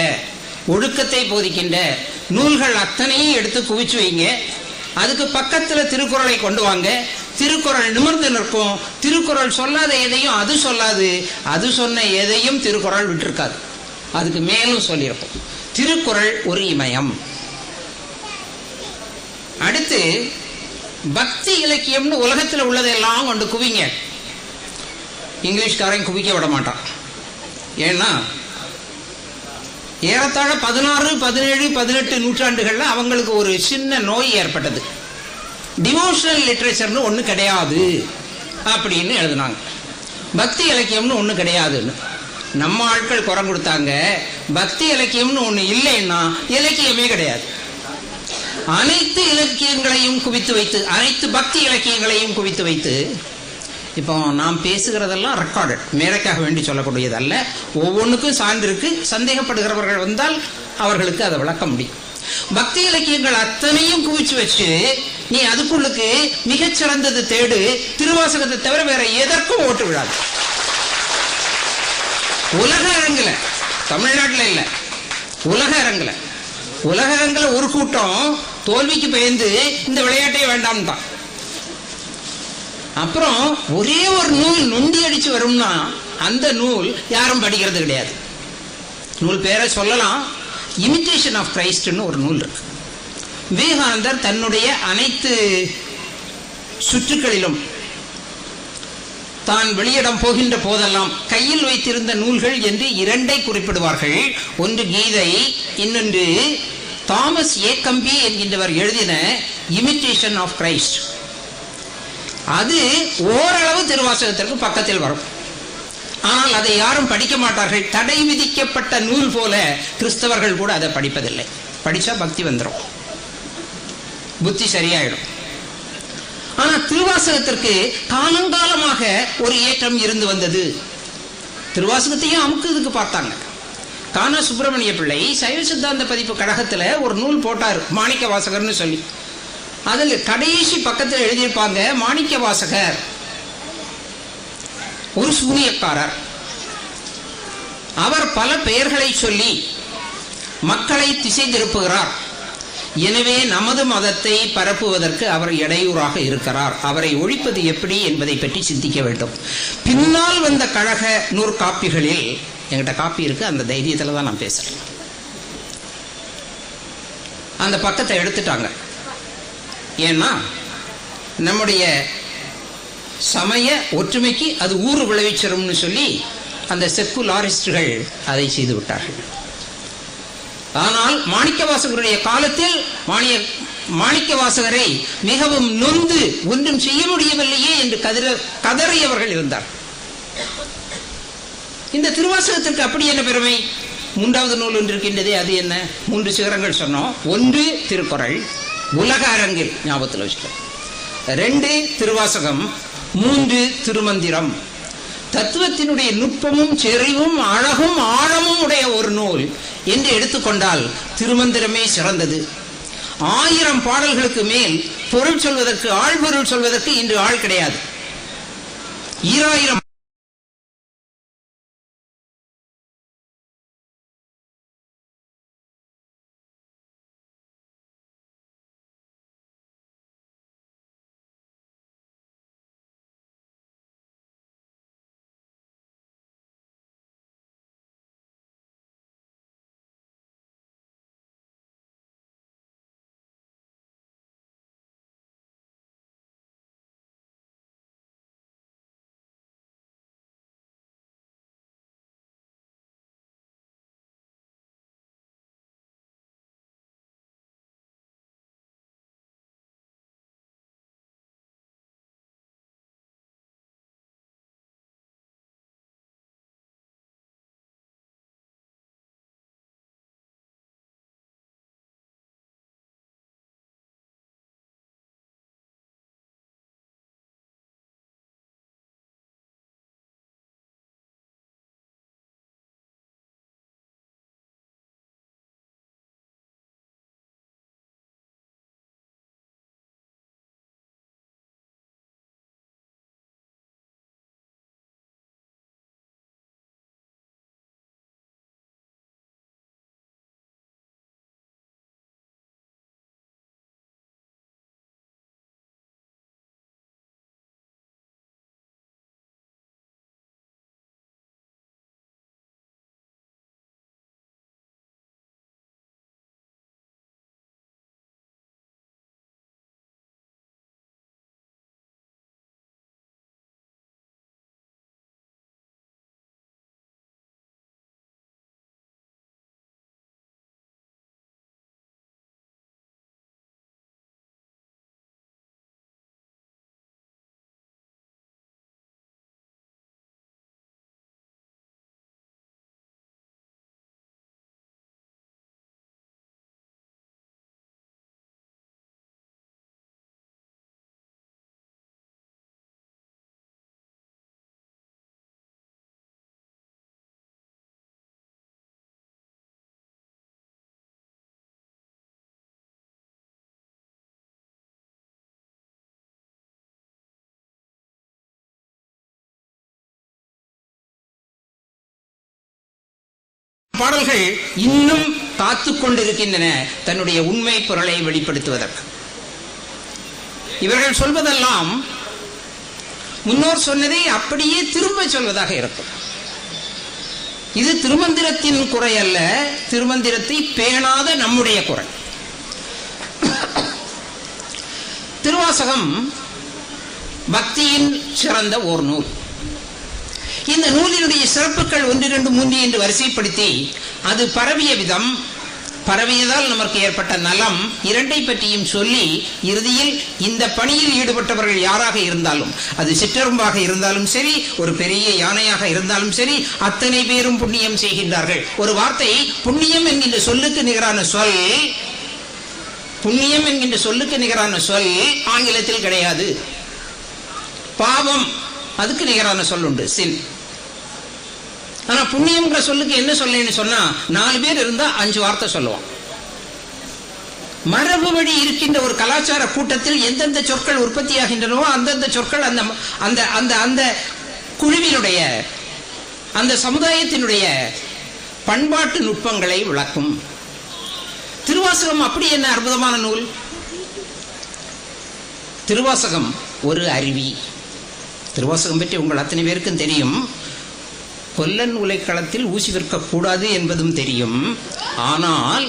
ஒழுக்கத்தை போதிக்கின்ற நூல்கள் அத்தனையும் எடுத்து குவிச்சு வைங்க. அதுக்கு பக்கத்துல திருக்குறளை கொண்டு வாங்க. திருக்குறள் நிமிர்ந்து நிற்கும். திருக்குறள் சொல்லாத எதையும் அது சொல்லாது, அது சொன்ன எதையும் திருக்குறள் விட்டிருக்காது. அதுக்கு மேலும் சொல்லியிருக்கும். திருக்குறள் ஒரு இமயம். அடுத்து பக்தி இலக்கியம்னு உலகத்தில் உள்ளதெல்லாம் கொண்டு குவிங்க. இங்கிலீஷ்காரன் குவிக்க விட மாட்டான். ஏன்னா ஏறத்தாழ 16, 17, 18 நூற்றாண்டுகள்ல அவங்களுக்கு ஒரு சின்ன நோய் ஏற்பட்டது. டிவோஷனல் லிட்ரேச்சர்னு ஒன்று கிடையாது அப்படின்னு எழுதினாங்க. பக்தி இலக்கியம்னு ஒன்று கிடையாதுன்னு. நம்ம ஆட்கள் குறை கொடுத்தாங்க, பக்தி இலக்கியம்னு ஒன்று இல்லைன்னா இலக்கியமே கிடையாது. அனைத்து இலக்கியங்களையும் குவித்து வைத்து, அனைத்து பக்தி இலக்கியங்களையும் குவித்து வைத்து, இப்போ நாம் பேசுகிறதெல்லாம் ரெக்கார்டட், மேடைக்காக வேண்டி சொல்லக்கூடியது அல்ல. ஒவ்வொன்றுக்கும் சான்று இருக்கு. சந்தேகப்படுகிறவர்கள் வந்தால் அவர்களுக்கு அதை விளக்க முடியும். பக்தி இலக்கியங்கள் அத்தனையும் குவிச்சு வச்சு நீ அதுக்குள்ளுக்கு மிகச்சிறந்தது தேடு. திருவாசகத்தை தவிர வேற எதற்கும் ஓட்டு விடாது. உலக அரங்குல, தமிழ்நாட்டில் இல்ல, உலக அரங்குல, உலக அரங்குல ஒரு கூட்டம் தோல்விக்கு பயந்து இந்த விளையாட்டே வேண்டாம்தான். அப்புறம் ஒரே ஒரு நூல் நொண்டி அடிச்சு வரும்னா அந்த நூல் யாரும் படிக்கிறது கிடையாது. நூல் பேரை சொல்லலாம், இமிட்டேஷன் ஆஃப் கிரைஸ்ட்னு ஒரு நூல் இருக்கு. விவேகானந்தர் தன்னுடைய அனைத்து சுற்றுக்களிலும் தான் வெளியிடம் போகின்ற போதெல்லாம் கையில் வைத்திருந்த நூல்கள் என்று 2 குறிப்பிடுவார்கள். ஒன்று கீதை, இன்னொன்று தாமஸ் ஏ கம்பி என்கின்றவர் எழுதின இமிட்டேஷன் ஆஃப் கிரைஸ்ட். அது ஓரளவு திருவாசகத்திற்கு பக்கத்தில் வரும். ஆனால் அதை யாரும் படிக்க மாட்டார்கள். தடை விதிக்கப்பட்ட நூல் போல கிறிஸ்தவர்கள் கூட அதை படிப்பதில்லை. படிச்சா பக்தி வந்துடும், புத்தி சரியாயிடும். ஆனா திருவாசகத்திற்கு காலங்காலமாக ஒரு ஏற்றம் இருந்து வந்தது. திருவாசகத்தையும் அமுக்குறதுக்கு பார்த்தாங்க. கானா சுப்பிரமணிய பிள்ளை சைவ சித்தாந்த பதிப்பு கழகத்துல ஒரு நூல் போட்டார், மாணிக்க வாசகர்னு சொல்லி. அதில் கடைசி பக்கத்தில் எழுதியிருப்பாங்க, மாணிக்க வாசகர் ஒரு சூனியக்காரர். அவர் பல பெயர்களை சொல்லி மக்களை திசை திருப்புகிறார். எனவே நமது மதத்தை பரப்புவதற்கு அவர் இடையூறாக இருக்கிறார். அவரை ஒழிப்பது எப்படி என்பதை பற்றி சிந்திக்க வேண்டும். பின்னால் வந்த கழக நூற்காப்பிகளில், என்கிட்ட காப்பி இருக்கு, அந்த தைரியத்தில் தான் நான் பேசுறேன், அந்த பக்கத்தை எடுத்துட்டாங்க. ஏன்னா நம்முடைய சமய ஒற்றுமைக்கு அது ஊறு விளைவிச்சிரும்னு சொல்லி அந்த செக்குலாரிஸ்டுகள் அதை செய்து விட்டார்கள். ஆனால் மாணிக்கவாசகருடைய காலத்தில் மாணிக்கவாசகரை மிகவும் நொந்து ஒன்றும் செய்ய முடியவில்லையே என்று கதறியவர்கள் இருந்தார். இந்த திருவாசகத்திற்கு அப்படி என்ன பெருமை? 3வது நூல் ஒன்று இருக்கின்றதே, அது என்ன? 3 சிகரங்கள் சொன்னோம். 1 திருக்குறள், உலக அரங்கில் ஞாபகத்தில் வச்சுக்கோ. 2 திருவாசகம், 3 திருமந்திரம். தத்துவத்தினுடைய நுட்பமும் செறிவும் அழகும் ஆழமும் உடைய ஒரு நூல் என்று எடுத்துக்கொண்டால் திருமந்திரமே சிறந்தது. 1000 பாடல்களுக்கு மேல் பொருள் சொல்வதற்கு, ஆழ்பொருள் சொல்வதற்கு இன்று ஆள் கிடையாது. 2000 பாடல்கள் இன்னும் காத்து கொண்டிருக்கின்றன தன்னுடைய உண்மை பொருளை வெளிப்படுத்துவதற்கு. இவர்கள் சொல்வதெல்லாம் முன்னோர் சொன்னதை அப்படியே திரும்ப சொல்வதாக இருக்கும். இது திருமந்திரத்தின் குறை அல்ல, திருமந்திரத்தை பேணாத நம்முடைய குறை. திருவாசகம் பக்தியின் சிறந்த ஓர் நூல். இந்த நூலினுடைய சிறப்புகள் 1, 2, 3 என்று வரிசைப்படுத்தி அது பரவிய விதம், பரவியதால் நமக்கு ஏற்பட்ட நலம் இரண்டை பற்றியும் சொல்லி இறுதியில் இந்த பணியில் ஈடுபட்டவர்கள் யாராக இருந்தாலும், அது சிற்றரும்பாக இருந்தாலும் சரி, ஒரு பெரிய யானையாக இருந்தாலும் சரி, அத்தனை பேரும் புண்ணியம் செய்கின்றார்கள். ஒரு வார்த்தை புண்ணியம் என்கின்ற சொல்லுக்கு நிகரான சொல், புண்ணியம் என்கின்ற சொல்லுக்கு நிகரான சொல் ஆங்கிலத்தில் கிடையாது. பாவம் அதுக்கு நிகரான சொல் உண்டு, சின். ஆனா புண்ணியம்ங்கிற சொல்லுக்கு என்ன சொல்லேன்னு சொன்னா 4 பேர் இருந்தா 5 வார்த்தை சொல்லுவோம். மரபு வழி இருக்கின்ற ஒரு கலாச்சார கூட்டத்தில் எந்தெந்த சொற்கள் உற்பத்தியாகின்றனவோ அந்தந்த சொற்கள் அந்த அந்த அந்த அந்த குழுவினுடைய, அந்த சமுதாயத்தினுடைய பண்பாட்டு நுட்பங்களை விளக்கும். திருவாசகம் அப்படி என்ன அற்புதமான நூல்! திருவாசகம் ஒரு அருவி. திருவாசகம் பற்றி உங்கள் அத்தனை பேருக்கும் தெரியும். கொல்லன் உலைக்களத்தில் ஊசி விற்கக்கூடாது என்பதும் தெரியும். ஆனால்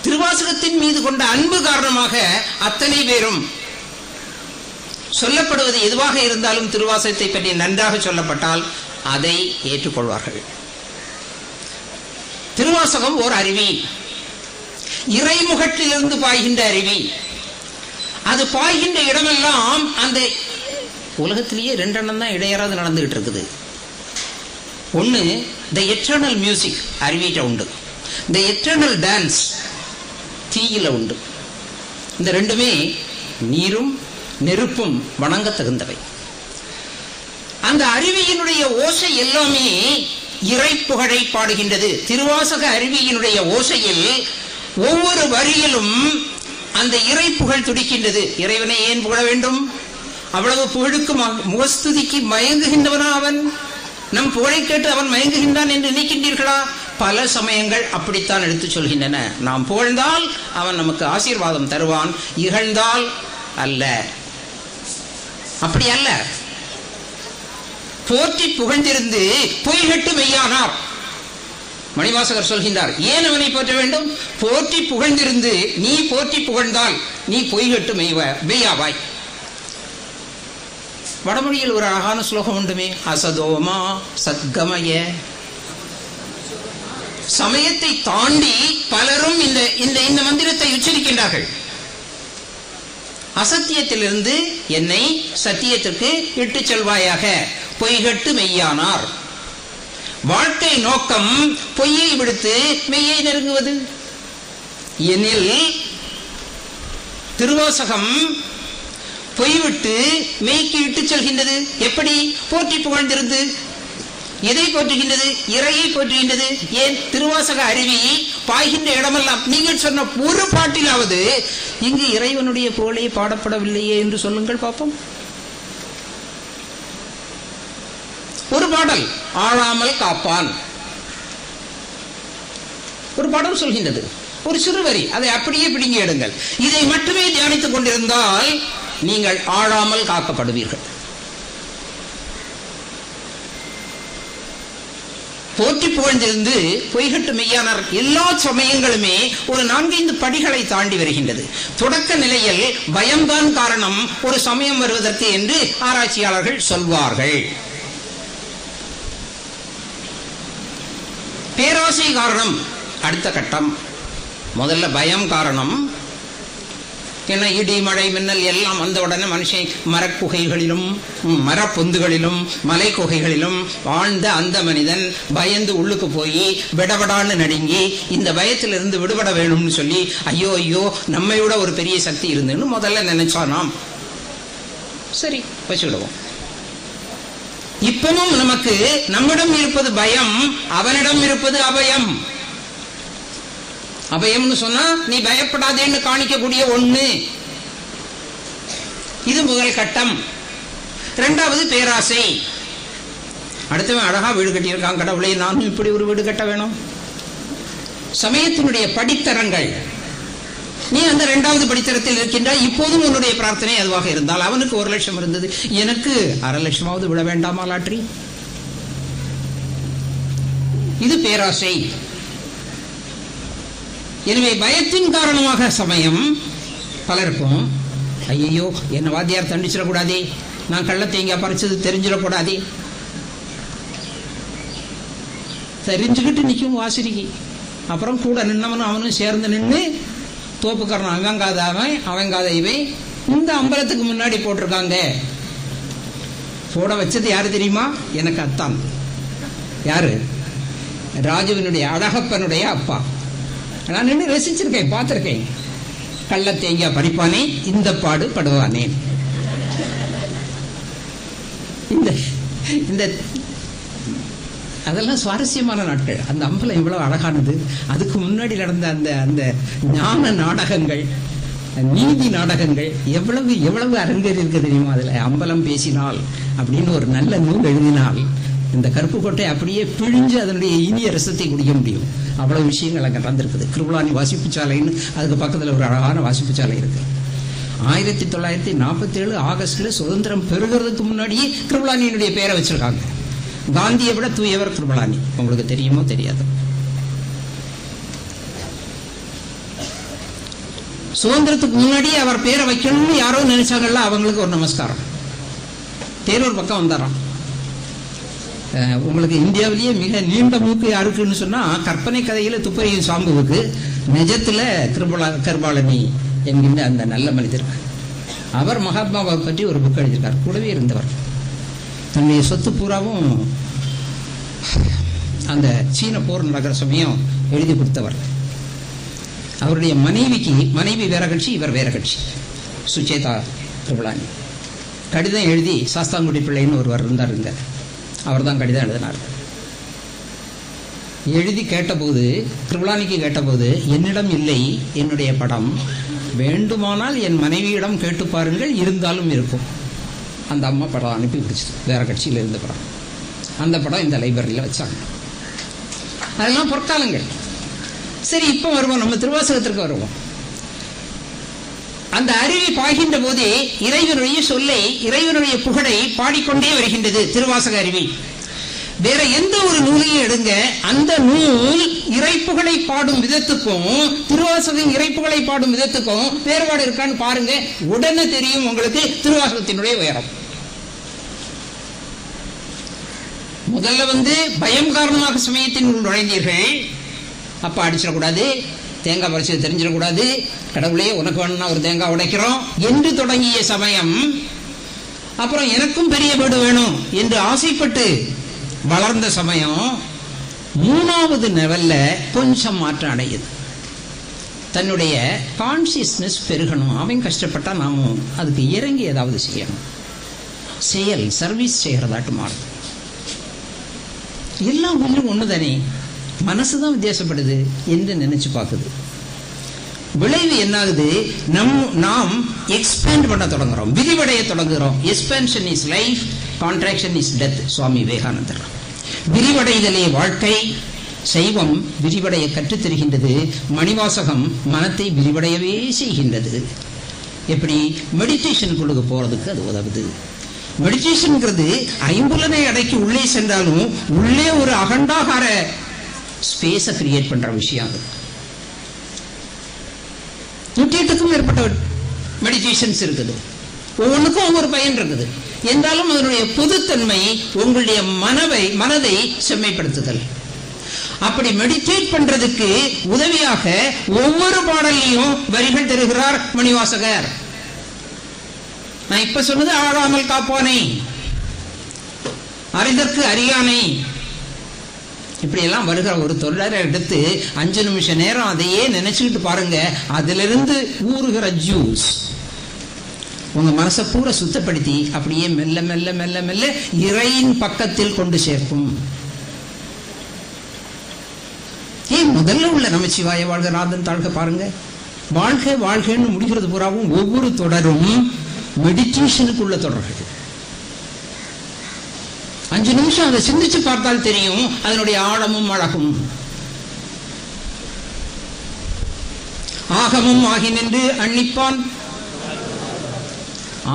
திருவாசகத்தின் மீது கொண்ட அன்பு காரணமாக அத்தனை பேரும் சொல்லப்படுவது எதுவாக இருந்தாலும் திருவாசகத்தை பற்றி நன்றாக சொல்லப்பட்டால் அதை ஏற்றுக்கொள்வார்கள். திருவாசகம் ஓர் அருவி, இறைமுகத்திலிருந்து பாய்கின்ற அருவி. அது பாய்கின்ற இடமெல்லாம் அந்த உலகத்திலேயே 2 எண்ணம் தான் இடையறாது நடந்துகிட்டு இருக்குது. ஒன்று த எட்டர்னல் மியூசிக் அருவியிட்ட உண்டு, த எட்டர்னல் டான்ஸ் தீயில உண்டு. இந்த ரெண்டுமே நீரும் நெருப்பும் வணங்க தகுந்தவை. அந்த அருவியினுடைய ஓசை எல்லாமே இறை புகழை பாடுகின்றது. திருவாசக அருவியினுடைய ஓசையில் ஒவ்வொரு வரியிலும் அந்த இறை புகழ் துடிக்கின்றது. இறைவனை ஏன் புகழ வேண்டும்? அவ்வளவு புகழுக்கு முகஸ்துதிக்கு மயங்குகின்றவனா அவன்? நம் புகழை கேட்டு அவன் மயங்குகின்றான் என்று நினைக்கின்றீர்களா? பல சமயங்கள் அப்படித்தான் எடுத்து சொல்கின்றன. நாம் புகழ்ந்தால் அவன் நமக்கு ஆசீர்வாதம் தருவான், இகழ்ந்தால் அல்ல. அப்படி அல்ல. போற்றி புகழ்ந்திருந்து பொய்கட்டு மெய்யானார். மணிவாசகர் சொல்கின்றார், ஏன் அவனை போற்ற வேண்டும்? போற்றி புகழ்ந்திருந்து நீ போற்றி புகழ்ந்தால் நீ பொய்கட்டு மெய்யாவாய். வடமொழியில் ஒரு அழகான ஸ்லோகம் உண்டுமே, அசதோமா சத்கமய. சமயத்தை தாண்டி பலரும் இந்த மந்திரத்தை உச்சரிக்கின்றார்கள். அசத்தியத்திலிருந்து என்னை சத்தியத்திற்கு இட்டுச் செல்வாயாக, பொய்கட்டு மெய்யானார். வாழ்க்கை நோக்கம் பொய்யை விடுத்து மெய்யை நெருங்குவது. எனில் திருவாசகம் பொய்விட்டு மெய்க்கு இட்டு செல்கின்றது. எப்படி? போற்றி புகழ்ந்திருந்து. எதை போற்றுகின்றது? இறையை போற்றுகின்றது. ஏன்? திருவாசக அருவி பாய்கின்ற இடமெல்லாம் நீங்கள் சொன்ன ஒரு பாட்டிலாவது இங்கு இறைவனுடைய புகழை பாடப்படவில்லையே என்று சொல்லுங்கள் பார்ப்போம். ஒரு பாடல் ஆழாமல் காப்பான், ஒரு பாடல் சொல்கின்றது, ஒரு சிறுவரி, அதை அப்படியே பிடுங்கி எடுங்கள். இதை மட்டுமே தியானித்துக் கொண்டிருந்தால் நீங்கள் ஆழாமல் காக்கப்படுவீர்கள். போற்றி புகழ்ந்திருந்து பொய்கட்டு மெய்யானார். எல்லா சமயங்களுமே ஒரு 4-5 படிகளை தாண்டி வருகின்றது. தொடக்க நிலையில் பயம்தான் காரணம் ஒரு சமயம் வருவதற்கு என்று ஆராய்ச்சியாளர்கள் சொல்வார்கள். பேராசை காரணம் அடுத்த கட்டம். முதல்ல பயம் காரணம். ஏன்னா இடி மழை மின்னல் எல்லாம் வந்த உடனே மனுஷன் மரக்குகைகளிலும் மரப்பொந்துகளிலும் மலை குகைகளிலும் வாழ்ந்த அந்த மனிதன் பயந்து உள்ளுக்கு போய் விடபடான்னு நடுங்கி இந்த பயத்திலிருந்து விடுபட வேணும்னு சொல்லி ஐயோ ஐயோ நம்மை விட ஒரு பெரிய சக்தி இருந்துன்னு முதல்ல நினைச்சானாம். சரி, வச்சுக்கிடுவோம். இப்பவும் நமக்கு நம்மிடம் இருப்பது பயம், அவனிடம் இருப்பது அபயம். அபயம்னு சொன்னா நீ பயப்படாதேன்னு காணிக்கக்கூடிய ஒண்ணு. இது முதல் கட்டம். இரண்டாவது பேராசை. அடுத்தவன் அழகா வீடு கட்டியிருக்கான், கடவுளை நானும் இப்படி ஒரு வீடு கட்ட வேணும். சமயத்தினுடைய படித்தரங்கள். நீ அந்த 2வது படித்தரத்தில் இருக்கின்றாய். இப்போதும் உன்னுடைய பிரார்த்தனை அதுவாக இருந்தால், அவனுக்கு 1 லட்சம் இருந்தது, எனக்கு 1/2 லட்சமாவது விட வேண்டாமா லாட்டரி? இது பேராசை. எனவே பயத்தின் காரணமாக சமயம் பலருக்கும், ஐயோ என்ன வாத்தியார் தண்டிச்சிடக்கூடாதே, நான் கள்ள தேங்காய் பறிச்சது தெரிஞ்சிடக்கூடாதே, தெரிஞ்சுக்கிட்டு நிற்கும் வாசிரிக்கு. அப்புறம் கூட நின்னவனும் அவனும் சேர்ந்து நின்று தோப்புக்காரன் அவங்காத அவன் அவங்காத இவன் இந்த அம்பலத்துக்கு முன்னாடி போட்டிருக்காங்க. போட வச்சது யாரு தெரியுமா? எனக்கு அத்தான். யாரு? ராஜுவினுடைய அழகப்பனுடைய அப்பா. நான் நின்று ரசிச்சிருக்கேன், பார்த்திருக்கேன். கள்ள தேங்காய் பறிப்பானே இந்த பாடு படுவானே. இந்த அதெல்லாம் சுவாரஸ்யமான நாட்கள். அந்த அம்பலம் எவ்வளவு அழகானது. அதுக்கு முன்னாடி நடந்த அந்த அந்த ஞான நாடகங்கள், நீதி நாடகங்கள் எவ்வளவு எவ்வளவு அரங்கேறி இருக்கு தெரியுமா? அதுல அம்பலம் பேசினால் அப்படின்னு ஒரு நல்ல நூல் எழுதினால் இந்த கருப்பு கோட்டை அப்படியே பிழிஞ்சு அதனுடைய இனிய ரசத்தை குடிக்க முடியும். அவ்வளவு விஷயங்கள் அங்கே நடந்திருக்குது. கிருபலானி வாசிப்பு சாலைன்னு அதுக்கு பக்கத்தில் ஒரு அழகான வாசிப்பு சாலை இருக்கு. 1947 ஆகஸ்ட்ல சுதந்திரம் பெறுகிறதுக்கு முன்னாடியே கிருபலானியினுடைய பெயரை வச்சிருக்காங்க. காந்தியை விட தூயவர் கிருபலானி. உங்களுக்கு தெரியுமோ தெரியாது. சுதந்திரத்துக்கு முன்னாடியே அவர் பேரை வைக்கணும்னு யாரோ நினைச்சாங்கல்ல, அவங்களுக்கு ஒரு நமஸ்காரம். தேரூர் பக்கம் வந்தாராம். உங்களுக்கு இந்தியாவிலேயே மிக நீண்ட மூக்கு யாருக்குன்னு சொன்னா கற்பனை கதையில துப்பறியும் சாம்புவுக்கு, நிஜத்துல கிருபாலனி என்கின்ற அந்த நல்ல மனிதர். அவர் மகாத்மாவை பற்றி ஒரு புக் எழுதியிருக்கார். கூடவே இருந்தவர். தன்னுடைய சொத்து பூராவும் அந்த சீன போர் நடக்கிற சமயம் எழுதி கொடுத்தவர். அவருடைய மனைவி வேற கட்சி, இவர் வேற கட்சி. சுச்சேதா கிருபலானி கடிதம் எழுதி, சாஸ்தாங்குடி பிள்ளைன்னு ஒருவர் இருந்தார், அவர் தான் கடிதம் எழுதினார். எழுதி கேட்டபோது, கிருபலானிக்கு கேட்டபோது, என்னிடம் இல்லை என்னுடைய படம், வேண்டுமானால் என் மனைவியிடம் கேட்டு பாருங்கள், இருந்தாலும் இருக்கும். அந்த அம்மா படம் அனுப்பி பிடிச்சது, வேற கட்சியில் இருந்த படம். அந்த படம் இந்த லைப்ரரியில் வச்சாங்க. அதெல்லாம் பொற்காலங்கள். சரி, இப்போ வருவோம், நம்ம திருவாசகத்திற்கு வருவோம். அந்த அருவி பாய்கின்ற போதே இறைவனுடைய சொல்லை, இறைவனுடைய புகழை பாடிக்கொண்டே வருகின்றது திருவாசக அருவி. வேற எந்த ஒரு நூலையும் எடுங்க, அந்த நூல் இறைப்புகளை பாடும் விதத்துக்கும் திருவாசகம் இறைப்புகளை பாடும் விதத்துக்கும் வேறுபாடு இருக்கான்னு பாருங்க. உடனே தெரியும் உங்களுக்கு திருவாசகத்தினுடைய உயரம். முதல்ல பயம் காரணமாக சமயத்தின் நுழைந்தீர்கள். அப்பா அடிச்சிடக்கூடாது, தேங்காய் பறிச்சது தெரிஞ்சிடக்கூடாது, கடவுளே உனக்கு வேணும்னா ஒரு தேங்காய் உடைக்கிறோம் என்று தொடங்கிய சமயம், அப்புறம் எனக்கும் பெரிய வீடு வேணும் என்று ஆசைப்பட்டு வளர்ந்த சமயம், 3வது லெவல்ல கொஞ்சம் மாற்றம் அடையுது. தன்னுடைய கான்சியஸ்னஸ் பெருகணும். அவன் கஷ்டப்பட்டா நாமும் அதுக்கு இறங்கி ஏதாவது செய்யணும். செயல் சர்வீஸ் செய்யறதாட்டு மாறும். எல்லாம் ஒன்றும் ஒண்ணுதானே, மனசுதான் வித்தியாசப்படுது என்று நினைச்சு பார்க்குது. விளைவு என்னாகுது? நாம் எக்ஸ்பேண்ட் பண்ண தொடங்குறோம், விரிவடைய தொடங்குகிறோம். Expansion is life, contraction is death. Swami விவேகானந்தர். விரிவடைதலே வாழ்க்கை. சைவம் விரிவடைய கற்றுத் தருகின்றது. மணிவாசகம் மனத்தை விரிவடையவே செய்கின்றது. எப்படி? மெடிடேஷனுக்குள்ள போறதுக்கு அது உதவுது. மெடிடேஷன்ங்கிறது ஐம்புலனை அடக்கி உள்ளே சென்றாலும் உள்ளே ஒரு அகண்டாகார ஸ்பேஸை கிரியேட் பண்ற விஷயம். அது 108க்கும் மேற்பட்ட மெடிடேஷன்ஸ் இருக்குது. ஒவ்வொன்றுக்கும் ஒவ்வொரு பயன் இருக்குது. என்றாலும் அதனுடைய பொதுத்தன்மை உங்களுடைய மனதை செம்மைப்படுத்துதல். அப்படி மெடிடேட் பண்றதுக்கு உதவியாக ஒவ்வொரு பாடலையும் வரிகள் தருகிறார் மணிவாசகர். நான் இப்ப சொன்னது ஆழாமல் காப்போனை, அறிதற்கு அறியானை, இப்படி எல்லாம் வருகிற ஒரு தொடரை எடுத்து 5 நிமிஷ நேரம் அதையே நினைச்சுக்கிட்டு பாருங்க. அதிலிருந்து ஊறுகிற ஜூஸ் உங்க மனசை பூரா சுத்தப்படுத்தி அப்படியே மெல்ல மெல்ல மெல்ல மெல்ல இறையின் பக்கத்தில் கொண்டு சேர்க்கும். முதல்ல உள்ள நமச்சிவாய வாழ்க நாதன் தாழ்க பாருங்க. வாழ்க்கை வாழ்க்கைன்னு முடிகிறது பூராவும் ஒவ்வொரு தொடரும் மெடிடேஷனுக்குள்ள தொடர்கள். 5 நிமிஷம் அதை சிந்திச்சு பார்த்தால் தெரியும் அதனுடைய ஆழமும் அழகும். ஆகமம் ஆகி நின்று அன்னிப்பான்,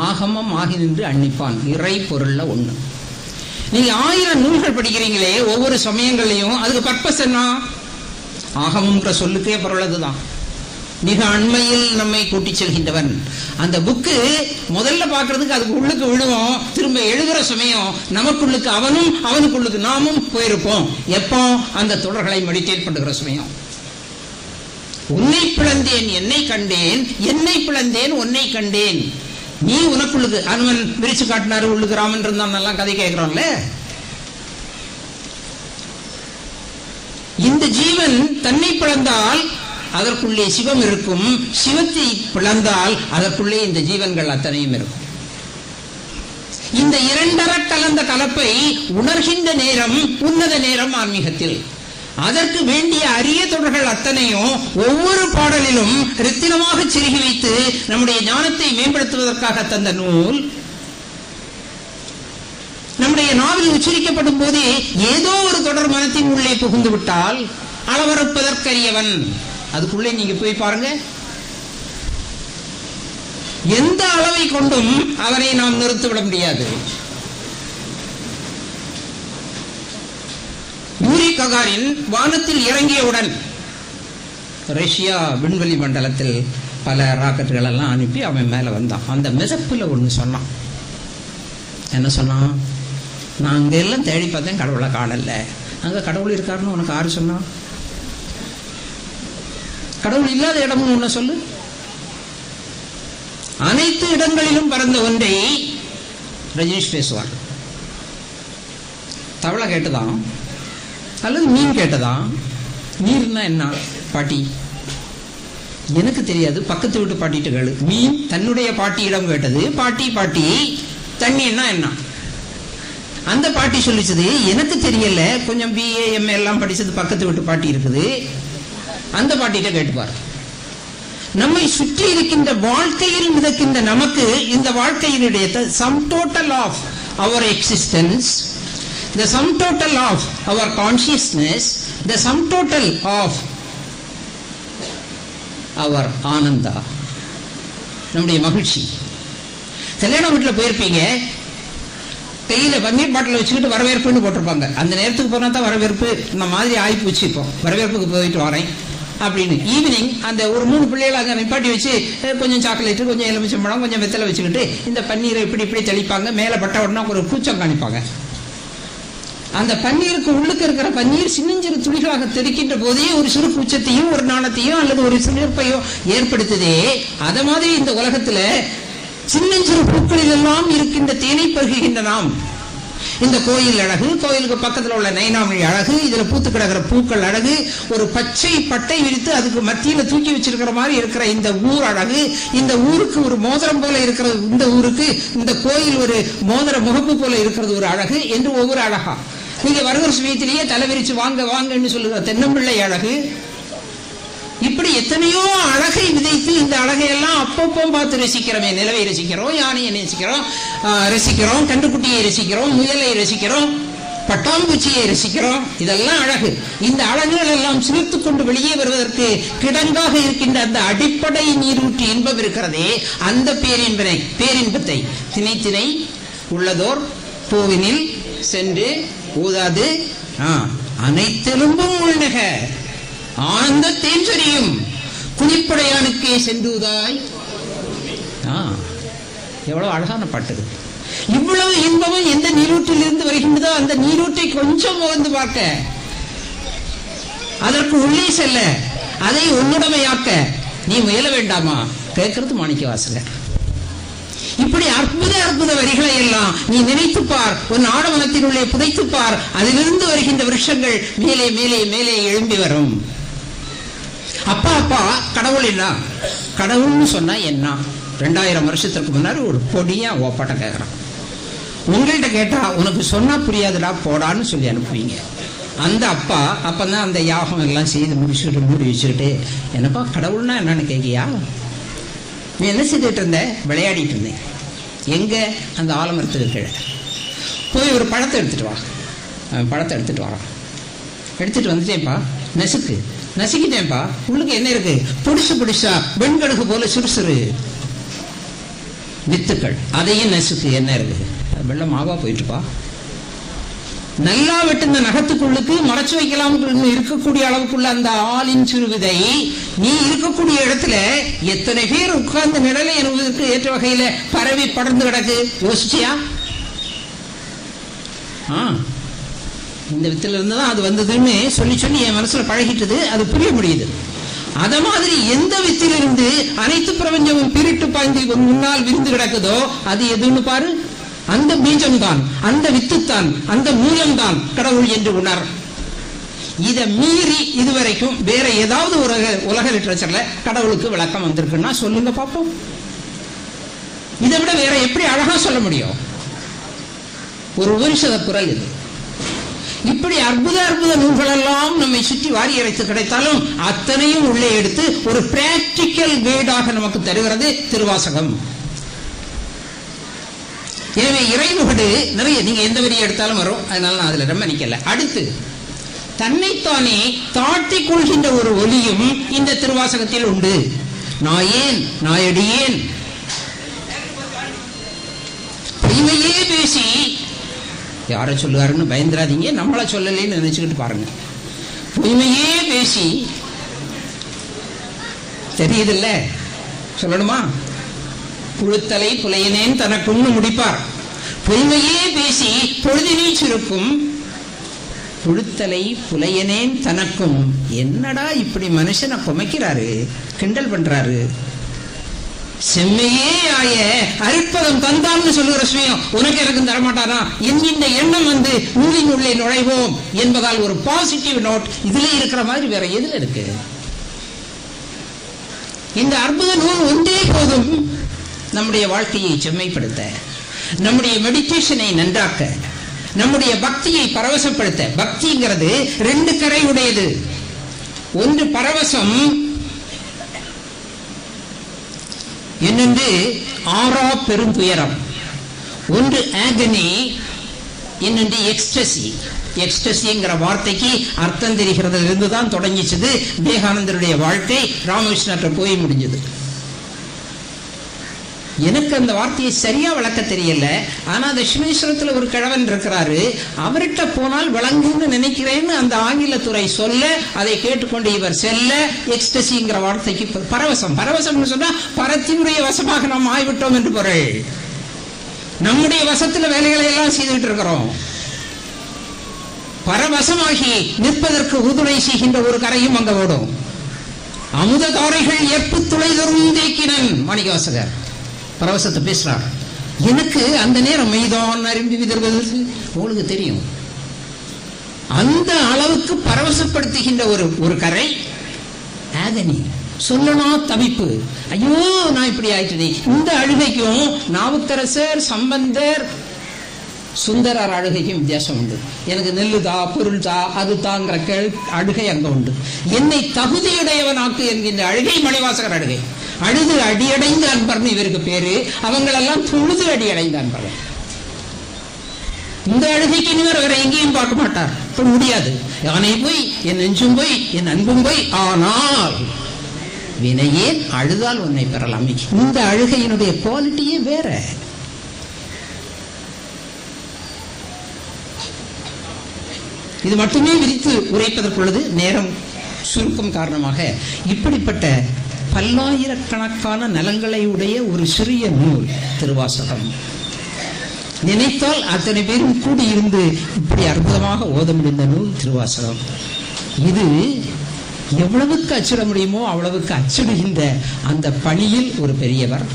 ஆகமம் ஆகி நின்று அன்னிப்பான், இறை பொருள்ல ஒண்ணு. நீங்க 1000 நூல்கள் படிக்கிறீங்களே ஒவ்வொரு சமயங்களையும், அதுக்கு பர்பஸ் என்ன? ஆகமம்ன்ற சொல்லுக்கே பொருள் அதுதான். மிக அண்மையில் நம்மை கூட்டி செல்கின்றவன். அந்த புக்கு முதல்ல பார்க்கறதுக்கு அதுக்கு உள்ளுக்கு விழுவோம், திரும்ப எழுதுற சமயம் நமக்குள்ளுக்கு அவனும் அவனுக்குள்ளுக்கு நாமும் போயிருப்போம். எப்போ? அந்த தொடர்களை மெடிடேட் பண்ணுகிற சமயம். உன்னை பிளந்தேன் என்னை கண்டேன், என்னை பிளந்தேன் உன்னை கண்டேன். நீ உனக்குள்ளுக்கு அனுமன் விரிச்சு காட்டினாரு, உள்ளுக்கு ராமன் இருந்தான் எல்லாம் கதை கேட்கிறோம்ல. இந்த ஜீவன் தன்னை பிளந்தால் அதற்குள்ளே சிவம் இருக்கும், சிவத்தை பிளந்தால் அதற்குள்ளே இந்த ஜீவன்கள் அத்தனையும் இருக்கும். இந்த இரண்டர கலந்த கலப்பை உணர்கின்ற நேரம் உன்னத நேரம் ஆன்மீகத்தில். அதற்கு வேண்டிய அரிய தொடர்கள் அத்தனையும் ஒவ்வொரு பாடலிலும் ரத்தினமாக செருகி வைத்து நம்முடைய ஞானத்தை மேம்படுத்துவதற்காக தந்த நூல். நம்முடைய நாவில் உச்சரிக்கப்படும் போதே ஏதோ ஒரு தொடர் மனத்தின் உள்ளே புகுந்து விட்டால் அளவறுப்பதற்கரியவன். அதுக்குள்ளே நீங்க போய் பாருங்க, எந்த அளவை கொண்டும் அவனை நாம் நிறுத்திவிட முடியாது. யூரி ககாரின் வானத்தில் இறங்கியவுடன் ரஷ்யா விண்வெளி மண்டலத்தில் பல ராக்கெட்டுகள் எல்லாம் அனுப்பி அவன் மேல வந்தான். அந்த மிதப்புல ஒண்ணு சொன்னான். என்ன சொன்னான்? நான் அங்க எல்லாம் தேடி பார்த்தேன், கடவுளை காணல. அங்க கடவுள் இருக்காருன்னு உனக்கு யாரு சொன்னா? கடவுள் இல்லாத இடம்னு ஒண்ணு சொல்லு. அனைத்து இடங்களிலும் பறந்த ஒன்றை ரஜினிஷ் பேசுவார். தவளை கேட்டுதான் அல்லது மீன் கேட்டதான்? நீர்னா என்ன பாட்டி? எனக்கு தெரியாது, பக்கத்து வீட்டு பாட்டிட்டு கேளு. மீன் தன்னுடைய பாட்டியிடம் கேட்டது, பாட்டி பாட்டி தண்ணின்னா என்ன? அந்த பாட்டி சொல்லிச்சது எனக்கு தெரியல, கொஞ்சம் BA MA எல்லாம் படிச்சது பக்கத்து வீட்டு பாட்டி இருக்குது, அந்த பாட்டிட்ட கேட்டுப்பார். நம்மை சுற்றி இருக்கின்ற வாழ்க்கையில் மிதக்கின்ற நமக்கு இந்த வாழ்க்கையினுடைய sum total of our existence, the sum total of our consciousness, the sum total of our Ananda, நம்முடைய மகிழ்ச்சி. கல்யாண வீட்டில் போயிருப்பீங்க, கையில பன்னீர் பாட்டில் வச்சுக்கிட்டு வரவேற்புன்னு போட்டிருப்பாங்க. அந்த நேரத்துக்கு போனா தான் வரவேற்பு. இந்த மாதிரி ஆய்ப்பு வச்சுப்போம், வரவேற்புக்கு போயிட்டு வரேன் அப்படின்னு. ஈவினிங் அந்த ஒரு 3 பிள்ளைகளை அங்கே நிப்பாட்டி வச்சு கொஞ்சம் சாக்லேட்டு, கொஞ்சம் எலுமிச்சம்பழம், கொஞ்சம் வெத்தலை வச்சுக்கிட்டு இந்த பன்னீரை இப்படி இப்படி தெளிப்பாங்க. மேலே பட்ட உடனே ஒரு கூச்சம் காணிப்பாங்க. அந்த பன்னீருக்கு உள்ளுக்கு இருக்கிற பன்னீர் சின்னஞ்சிறு துளிகளாக தெரிக்கின்ற போதே ஒரு சிறு கூச்சத்தையும் ஒரு நாணத்தையும் அல்லது ஒரு சிலிர்ப்பையும் ஏற்படுத்துதே. அத மாதிரி இந்த உலகத்துல சின்னஞ்சிறு பூக்களில் எல்லாம் இருக்கின்ற தேனை பருகுகின்ற நாம், இந்த கோயில் அழகு, கோயிலுக்கு பக்கத்துல உள்ள நைனாமணி அழகு, இதுல பூத்து கிடக்கிற பூக்கள் அழகு, ஒரு பச்சை பட்டை விரித்து அதுக்கு மத்தியில தூக்கி வச்சிருக்கிற மாதிரி இருக்கிற இந்த ஊர் அழகு, இந்த ஊருக்கு ஒரு மோதிரம் போல இருக்கிற இந்த ஊருக்கு இந்த கோயில் ஒரு மோதிர முகப்பு போல இருக்கிறது ஒரு அழகு என்று ஒவ்வொரு அழகா. நீங்க வருகிற சமயத்திலேயே தலைவிரிச்சு வாங்க வாங்கன்னு சொல்லுகிற தென்னம்பிள்ளை அழகு. இப்படி எத்தனையோ அழகை விதைத்து இந்த அழகையெல்லாம் அப்பப்போ பார்த்து ரசிக்கிறோமே. நிலவை ரசிக்கிறோம், யானையை ரசிக்கிறோம், கண்டுக்குட்டியை ரசிக்கிறோம், முயலை ரசிக்கிறோம், பட்டாம்பூச்சியை ரசிக்கிறோம். இதெல்லாம் அழகு. இந்த அழகுகள் எல்லாம் சிரித்துக் கொண்டு வெளியே வருவதற்கு கிடங்காக இருக்கின்ற அந்த அடிப்படை நீரூற்றி இன்பம் இருக்கிறதே, அந்த பேரின்பத்தை திணை திணை உள்ளதோர் பூவினில் சென்று ஊதாது அனைத்தெலும்பும் உள்நக ஆனந்த தேஞ்சொரியும் குளிப்படையானுக்கே சென்றுதாய். எவ்வளவு அழகான பாட்டு. இவ்வளவு இன்பமும் எந்த நீரூற்றில் இருந்து வருகின்றதோ அந்த நீரூற்றை கொஞ்சம் வந்து பார்க்க, அதற்கு உள்ளே செல்ல, அதை உன்னுடைமையாக்க நீ முயல வேண்டாமா? கேட்கிறது மாணிக்கவாசகர். இப்படி அற்புத அற்புத வரிகளை எல்லாம் நீ நினைத்துப்பார், உன் ஆடவனத்தினுள்ளே புதைத்துப்பார். அதிலிருந்து வருகின்ற விருஷங்கள் மேலே மேலே மேலே எழும்பி வரும். அப்பா அப்பா கடவுள் என்ன? கடவுள்னு சொன்னா என்ன? 2000 வருஷத்துக்கு முன்னாடி ஒரு பொடியா ஓப்பாட்ட கேட்கறான். உங்கள்கிட்ட கேட்டா உனக்கு சொன்னா புரியாதுடா போடான்னு சொல்லி அனுப்புவீங்க. அந்த அப்பா அப்பதான் அந்த யாகம் எல்லாம் செய்து முடிச்சுட்டு மூடி வச்சுக்கிட்டு, என்னப்பா கடவுள்னா என்னன்னு கேட்கியா? நீ என்ன செய்துட்டு இருந்த? விளையாடிட்டு இருந்தேன். எங்க? அந்த ஆலமரத்துக்கு கீழே போய் ஒரு பழத்தை எடுத்துட்டு வா. பழத்தை எடுத்துட்டு வரான். எடுத்துட்டு வந்துட்டேன்ப்பா. நெசுக்கு நசுக்கிட்டேன்ப்பா. உங்களுக்கு என்ன இருக்கு? புடிசா வெண்கடுகு போல சிறுசிறு வித்துக்கள், அதையும் நசுக்கு. என்ன இருக்கு? வெள்ளம் மாவா போயிட்டுப்பா. நல்லா வெட்டுந்த நகத்துக்குள்ளுக்கு மறைச்சு வைக்கலாம் இருக்கக்கூடிய அளவுக்குள்ள அந்த ஆளின் சிறுவிதை நீ இருக்கக்கூடிய இடத்துல எத்தனை பேர் உட்கார்ந்த நிழலை என்பதற்கு ஏற்ற வகையில பரவி படர்ந்து கிடக்கு. யோசிச்சியா? இந்த வித்துல இருந்துதான் அது வந்ததுன்னு சொல்லி சொல்லி என் மனசுல பழகிட்டது. அது புரிய முடியுது. அத மாதிரி எந்த வித்திலிருந்து அனைத்து பிரபஞ்சமும் பிரிட்டு பாய்ந்து முன்னால் விரிந்து கிடக்குதோ அது எதுன்னு பாரு. அந்த பீஜம்தான், அந்த வித்துத்தான், அந்த மூலம்தான் கடவுள் என்று உணர். இதை மீறி இதுவரைக்கும் வேற ஏதாவது ஒரு உலக லிட்டரேச்சர்ல கடவுளுக்கு விளக்கம் வந்திருக்குன்னா சொல்லுங்க பாப்போம். இதை விட வேற எப்படி அழகா சொல்ல முடியும்? ஒரு உபனிஷத குரல் இது. இப்படி அற்புத நூல்கள் எல்லாம் நம்மை சுற்றி வாரி அரைத்து கிடைத்தாலும் அத்தனையும் உள்ளே எடுத்து ஒரு பிராக்டிக்கல் கைடாக நமக்கு தருகிறது திருவாசகம். எனவே இறைமுகடு நிறைய நீங்க எந்த வரியை எடுத்தாலும் வரும். அதனால நான் அதுல ரொம்ப நிக்கல. அடுத்து தன்னைத்தானே தாட்டிக் கொள்கின்ற ஒரு ஒலியும் இந்த திருவாசகத்தில் உண்டு. நாயேன் நாயடியேன் பொய்மையே பேசி, யார சொல்லுவாருன்னு பயந்துராதீங்க, நம்மள சொல்லலேன்னு நினைச்சுக்கிட்டு பாருங்க. பொய்மையே பேசி, தெரியுதுல்ல, சொல்லணுமா? புழுத்தலை புலையனேன் தனக்குன்னு முடிப்பார். பொய்மையே பேசி பொழுதினை சுருக்கும் புழுத்தலை புலையனேன் தனக்கும். என்னடா இப்படி மனுஷனை குமைக்கிறாரு, கிண்டல் பண்றாரு. செம்மையே ஆய அற்புதம் தந்தான்னு சொல்லுகிற சுயம் உனக்கு எனக்கும் தரமாட்டானா? இந்த எண்ணம் வந்து நூலின் உள்ளே நுழைவோம் என்பதால் ஒரு பாசிட்டிவ் நோட் இதுல இருக்கிற மாதிரி வேற எதுல இருக்கு? இந்த அற்புத நூல் ஒன்றே போதும் நம்முடைய வாழ்க்கையை செம்மைப்படுத்த, நம்முடைய மெடிடேஷனை நன்றாக்க, நம்முடைய பக்தியை பரவசப்படுத்த. பக்திங்கிறது ரெண்டு கரை உடையது. ஒன்று பரவசம், இன்னொன்று ஆறா பெருந்துயரம். ஒன்று ஆகனி, இன்னொன்று எக்ஸ்டசி. எக்ஸ்டசிங்கிற வார்த்தைக்கு அர்த்தம் தெரிகிறதுல இருந்து தான் தொடங்கிச்சது விவேகானந்தருடைய வாழ்க்கை. ராமகிருஷ்ணர்கிட்ட போய் முடிஞ்சது. எனக்கு அந்த வார்த்தையை சரியா விளக்க தெரியல. ஆனா தட்சிணேஸ்வரத்துல ஒரு கிழவன் இருக்கிறாரு, அவர்கிட்ட போனால் விளங்குன்னு நினைக்கிறேன்னு அந்த ஆங்கிலத்துறை சொல்ல, அதை கேட்டுக்கொண்டு இவர் செல்ல எக்ஸ்டசிங்கிற வார்த்தைக்கு பரவசம். பரவசம்னு சொன்னா பரத்தினுடைய வசமாக நாம் ஆய்விட்டோம் என்று பொருள். நம்முடைய வசத்துல வேலைகளை எல்லாம் செய்துட்டு இருக்கிறோம். பரவசமாகி நிற்பதற்கு உதுணை செய்கின்ற ஒரு கரையும் அங்க ஓடும். அமுத தாரைகள் ஏற்பு துளை தரும் தேக்கினன் மாணிக்கவாசகர் பரவசத்தை பேசுறார். எனக்கு அந்த நேரம் மெய்தான் அரும்பி விதர்வது உங்களுக்கு தெரியும். அந்த அளவுக்கு பரவசப்படுத்துகின்ற ஒரு கரை ஆகனி. சொல்லனா தவிப்பு, ஐயோ நான் இப்படி ஆயிட்டேனே. இந்த அழுகைக்கும் நாவுக்கரசர், சம்பந்தர், சுந்தரர் அழுகைக்கும் வித்தியாசம் உண்டு. எனக்கு நெல்லுதா, பொருள் தா, அது தாங்கிற அழுகை அங்க உண்டு. என்னை தகுதியுடையவனாக்கு என்கின்ற அழுகை மணிவாசகர் அழுகை. அழுது அடியடைந்த அன்பர்னு இவருக்கு பேரு. அவங்களெல்லாம் தொழுது அடியடைந்த அன்பர்கள். இந்த அழுகைக்கு இனிவர் வேற எங்கேயும் பார்க்க மாட்டார். இப்ப முடியாது. யானை போய் என் நெஞ்சும் போய் என் அன்பும் போய், ஆனால் வினையேன் அழுதால் உன்னை பெறலாம். இந்த அழுகையினுடைய குவாலிட்டியே வேற. இது மட்டுமே விரித்து உரைப்பதற்குள்ளது நேரம் சுருக்கம் காரணமாக இப்படிப்பட்ட பல்லாயிரக்கணக்கான நலங்களை உடைய ஒரு சிறிய நூல் திருவாசகம். நினைத்தால் அத்தனை பேரும் கூடியிருந்து இப்படி அற்புதமாக ஓத முடிந்த நூல் திருவாசகம். இது எவ்வளவுக்கு அச்சிட முடியுமோ அவ்வளவுக்கு அச்சிடுகின்ற அந்த பணியில் ஒரு பெரியவர்,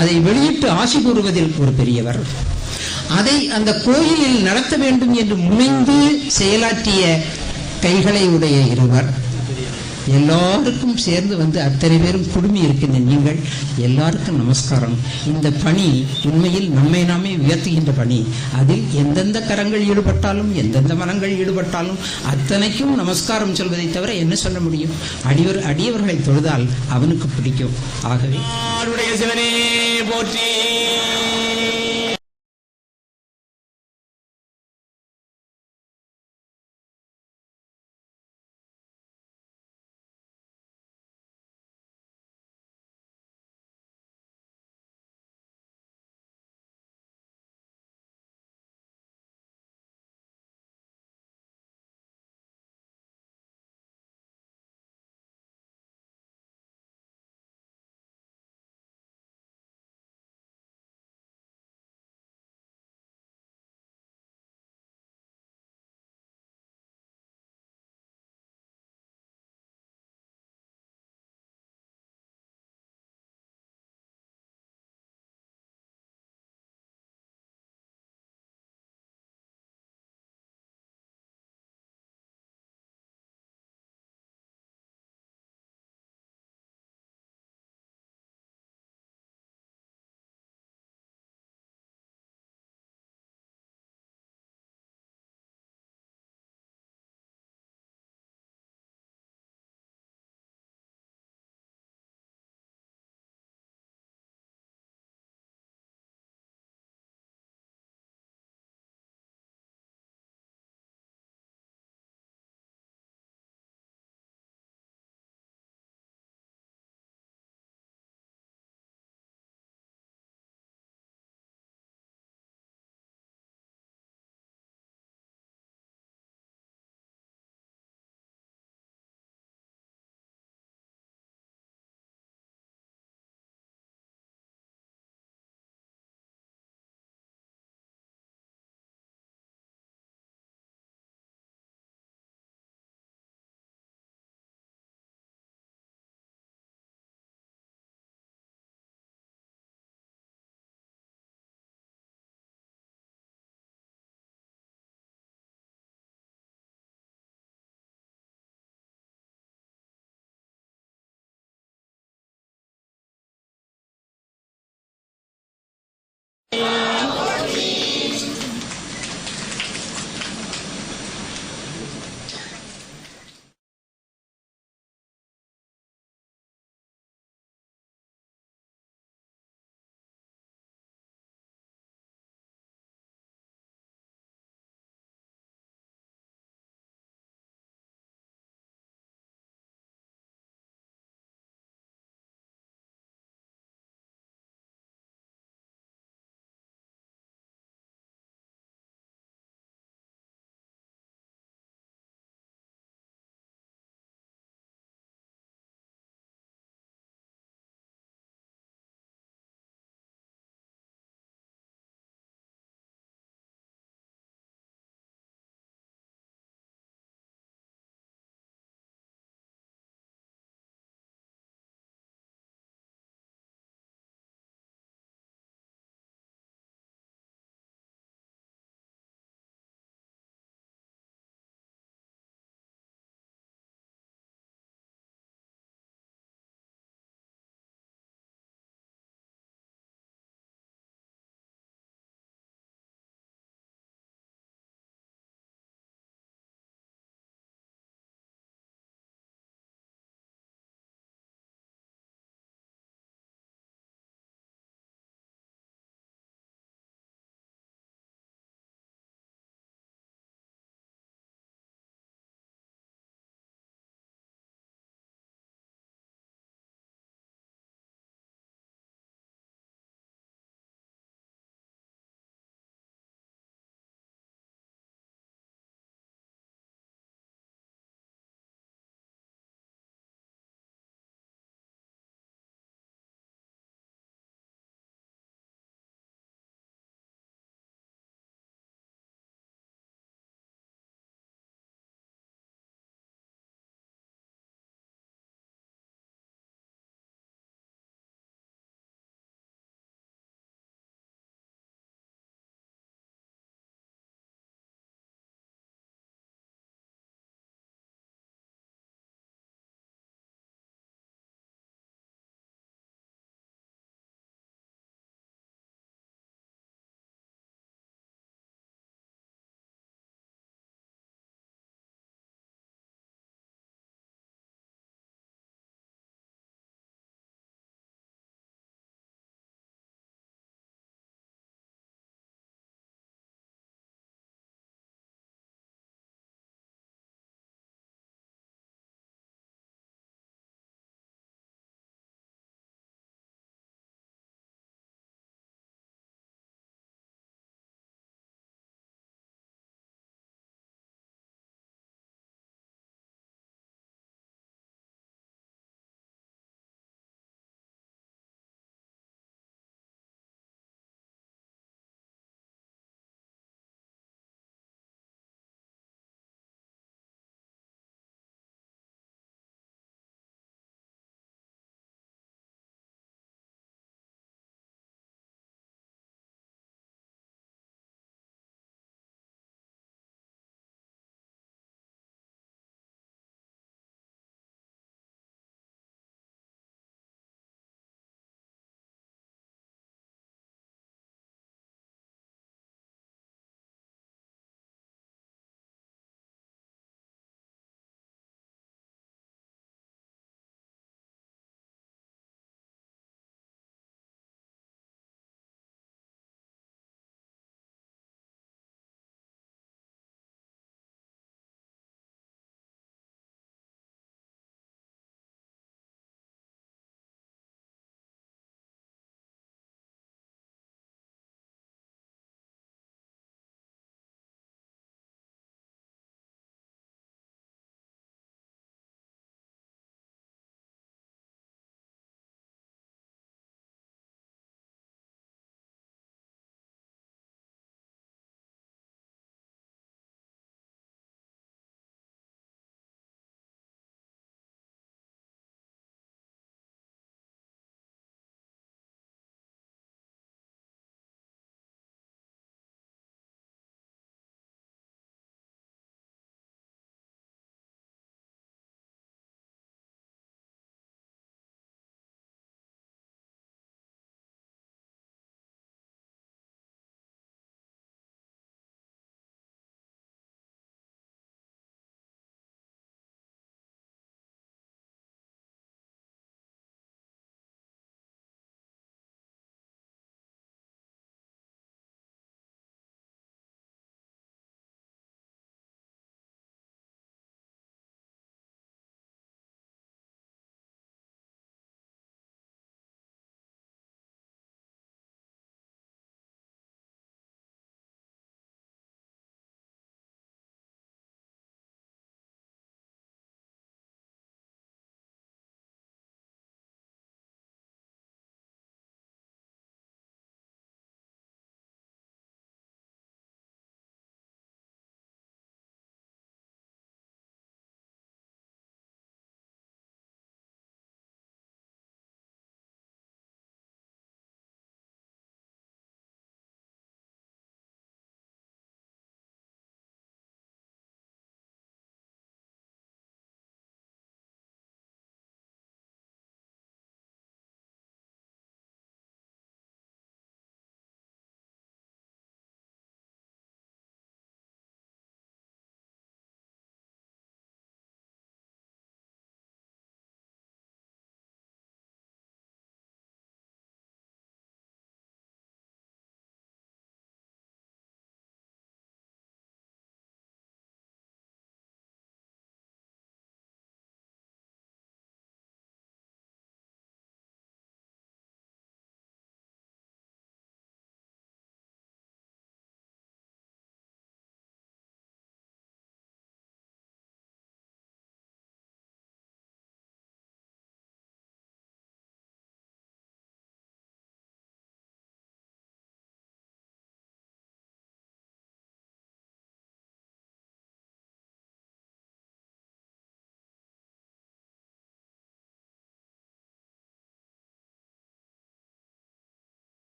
அதை வெளியிட்டு ஆசி கூறுவதில் ஒரு பெரியவர், அதை அந்த கோயிலில் நடத்த வேண்டும் என்று முனைந்து செயலாற்றிய கைகளை உடைய இருவர், எல்லாருக்கும் சேர்ந்து வந்து அத்தனை பேரும் குடுமி இருக்கின்ற நீங்கள் எல்லாருக்கும் நமஸ்காரம். இந்த பணி உண்மையில் நம்மை நாமே உயர்த்துகின்ற பணி. அதில் எந்தெந்த கரங்கள் ஈடுபட்டாலும் எந்தெந்த மனங்கள் ஈடுபட்டாலும் அத்தனைக்கும் நமஸ்காரம் சொல்வதை தவிர என்ன சொல்ல முடியும்? அடியவர்களை தொழுதால் அவனுக்கு பிடிக்கும். ஆகவே சிவனே போற்றி.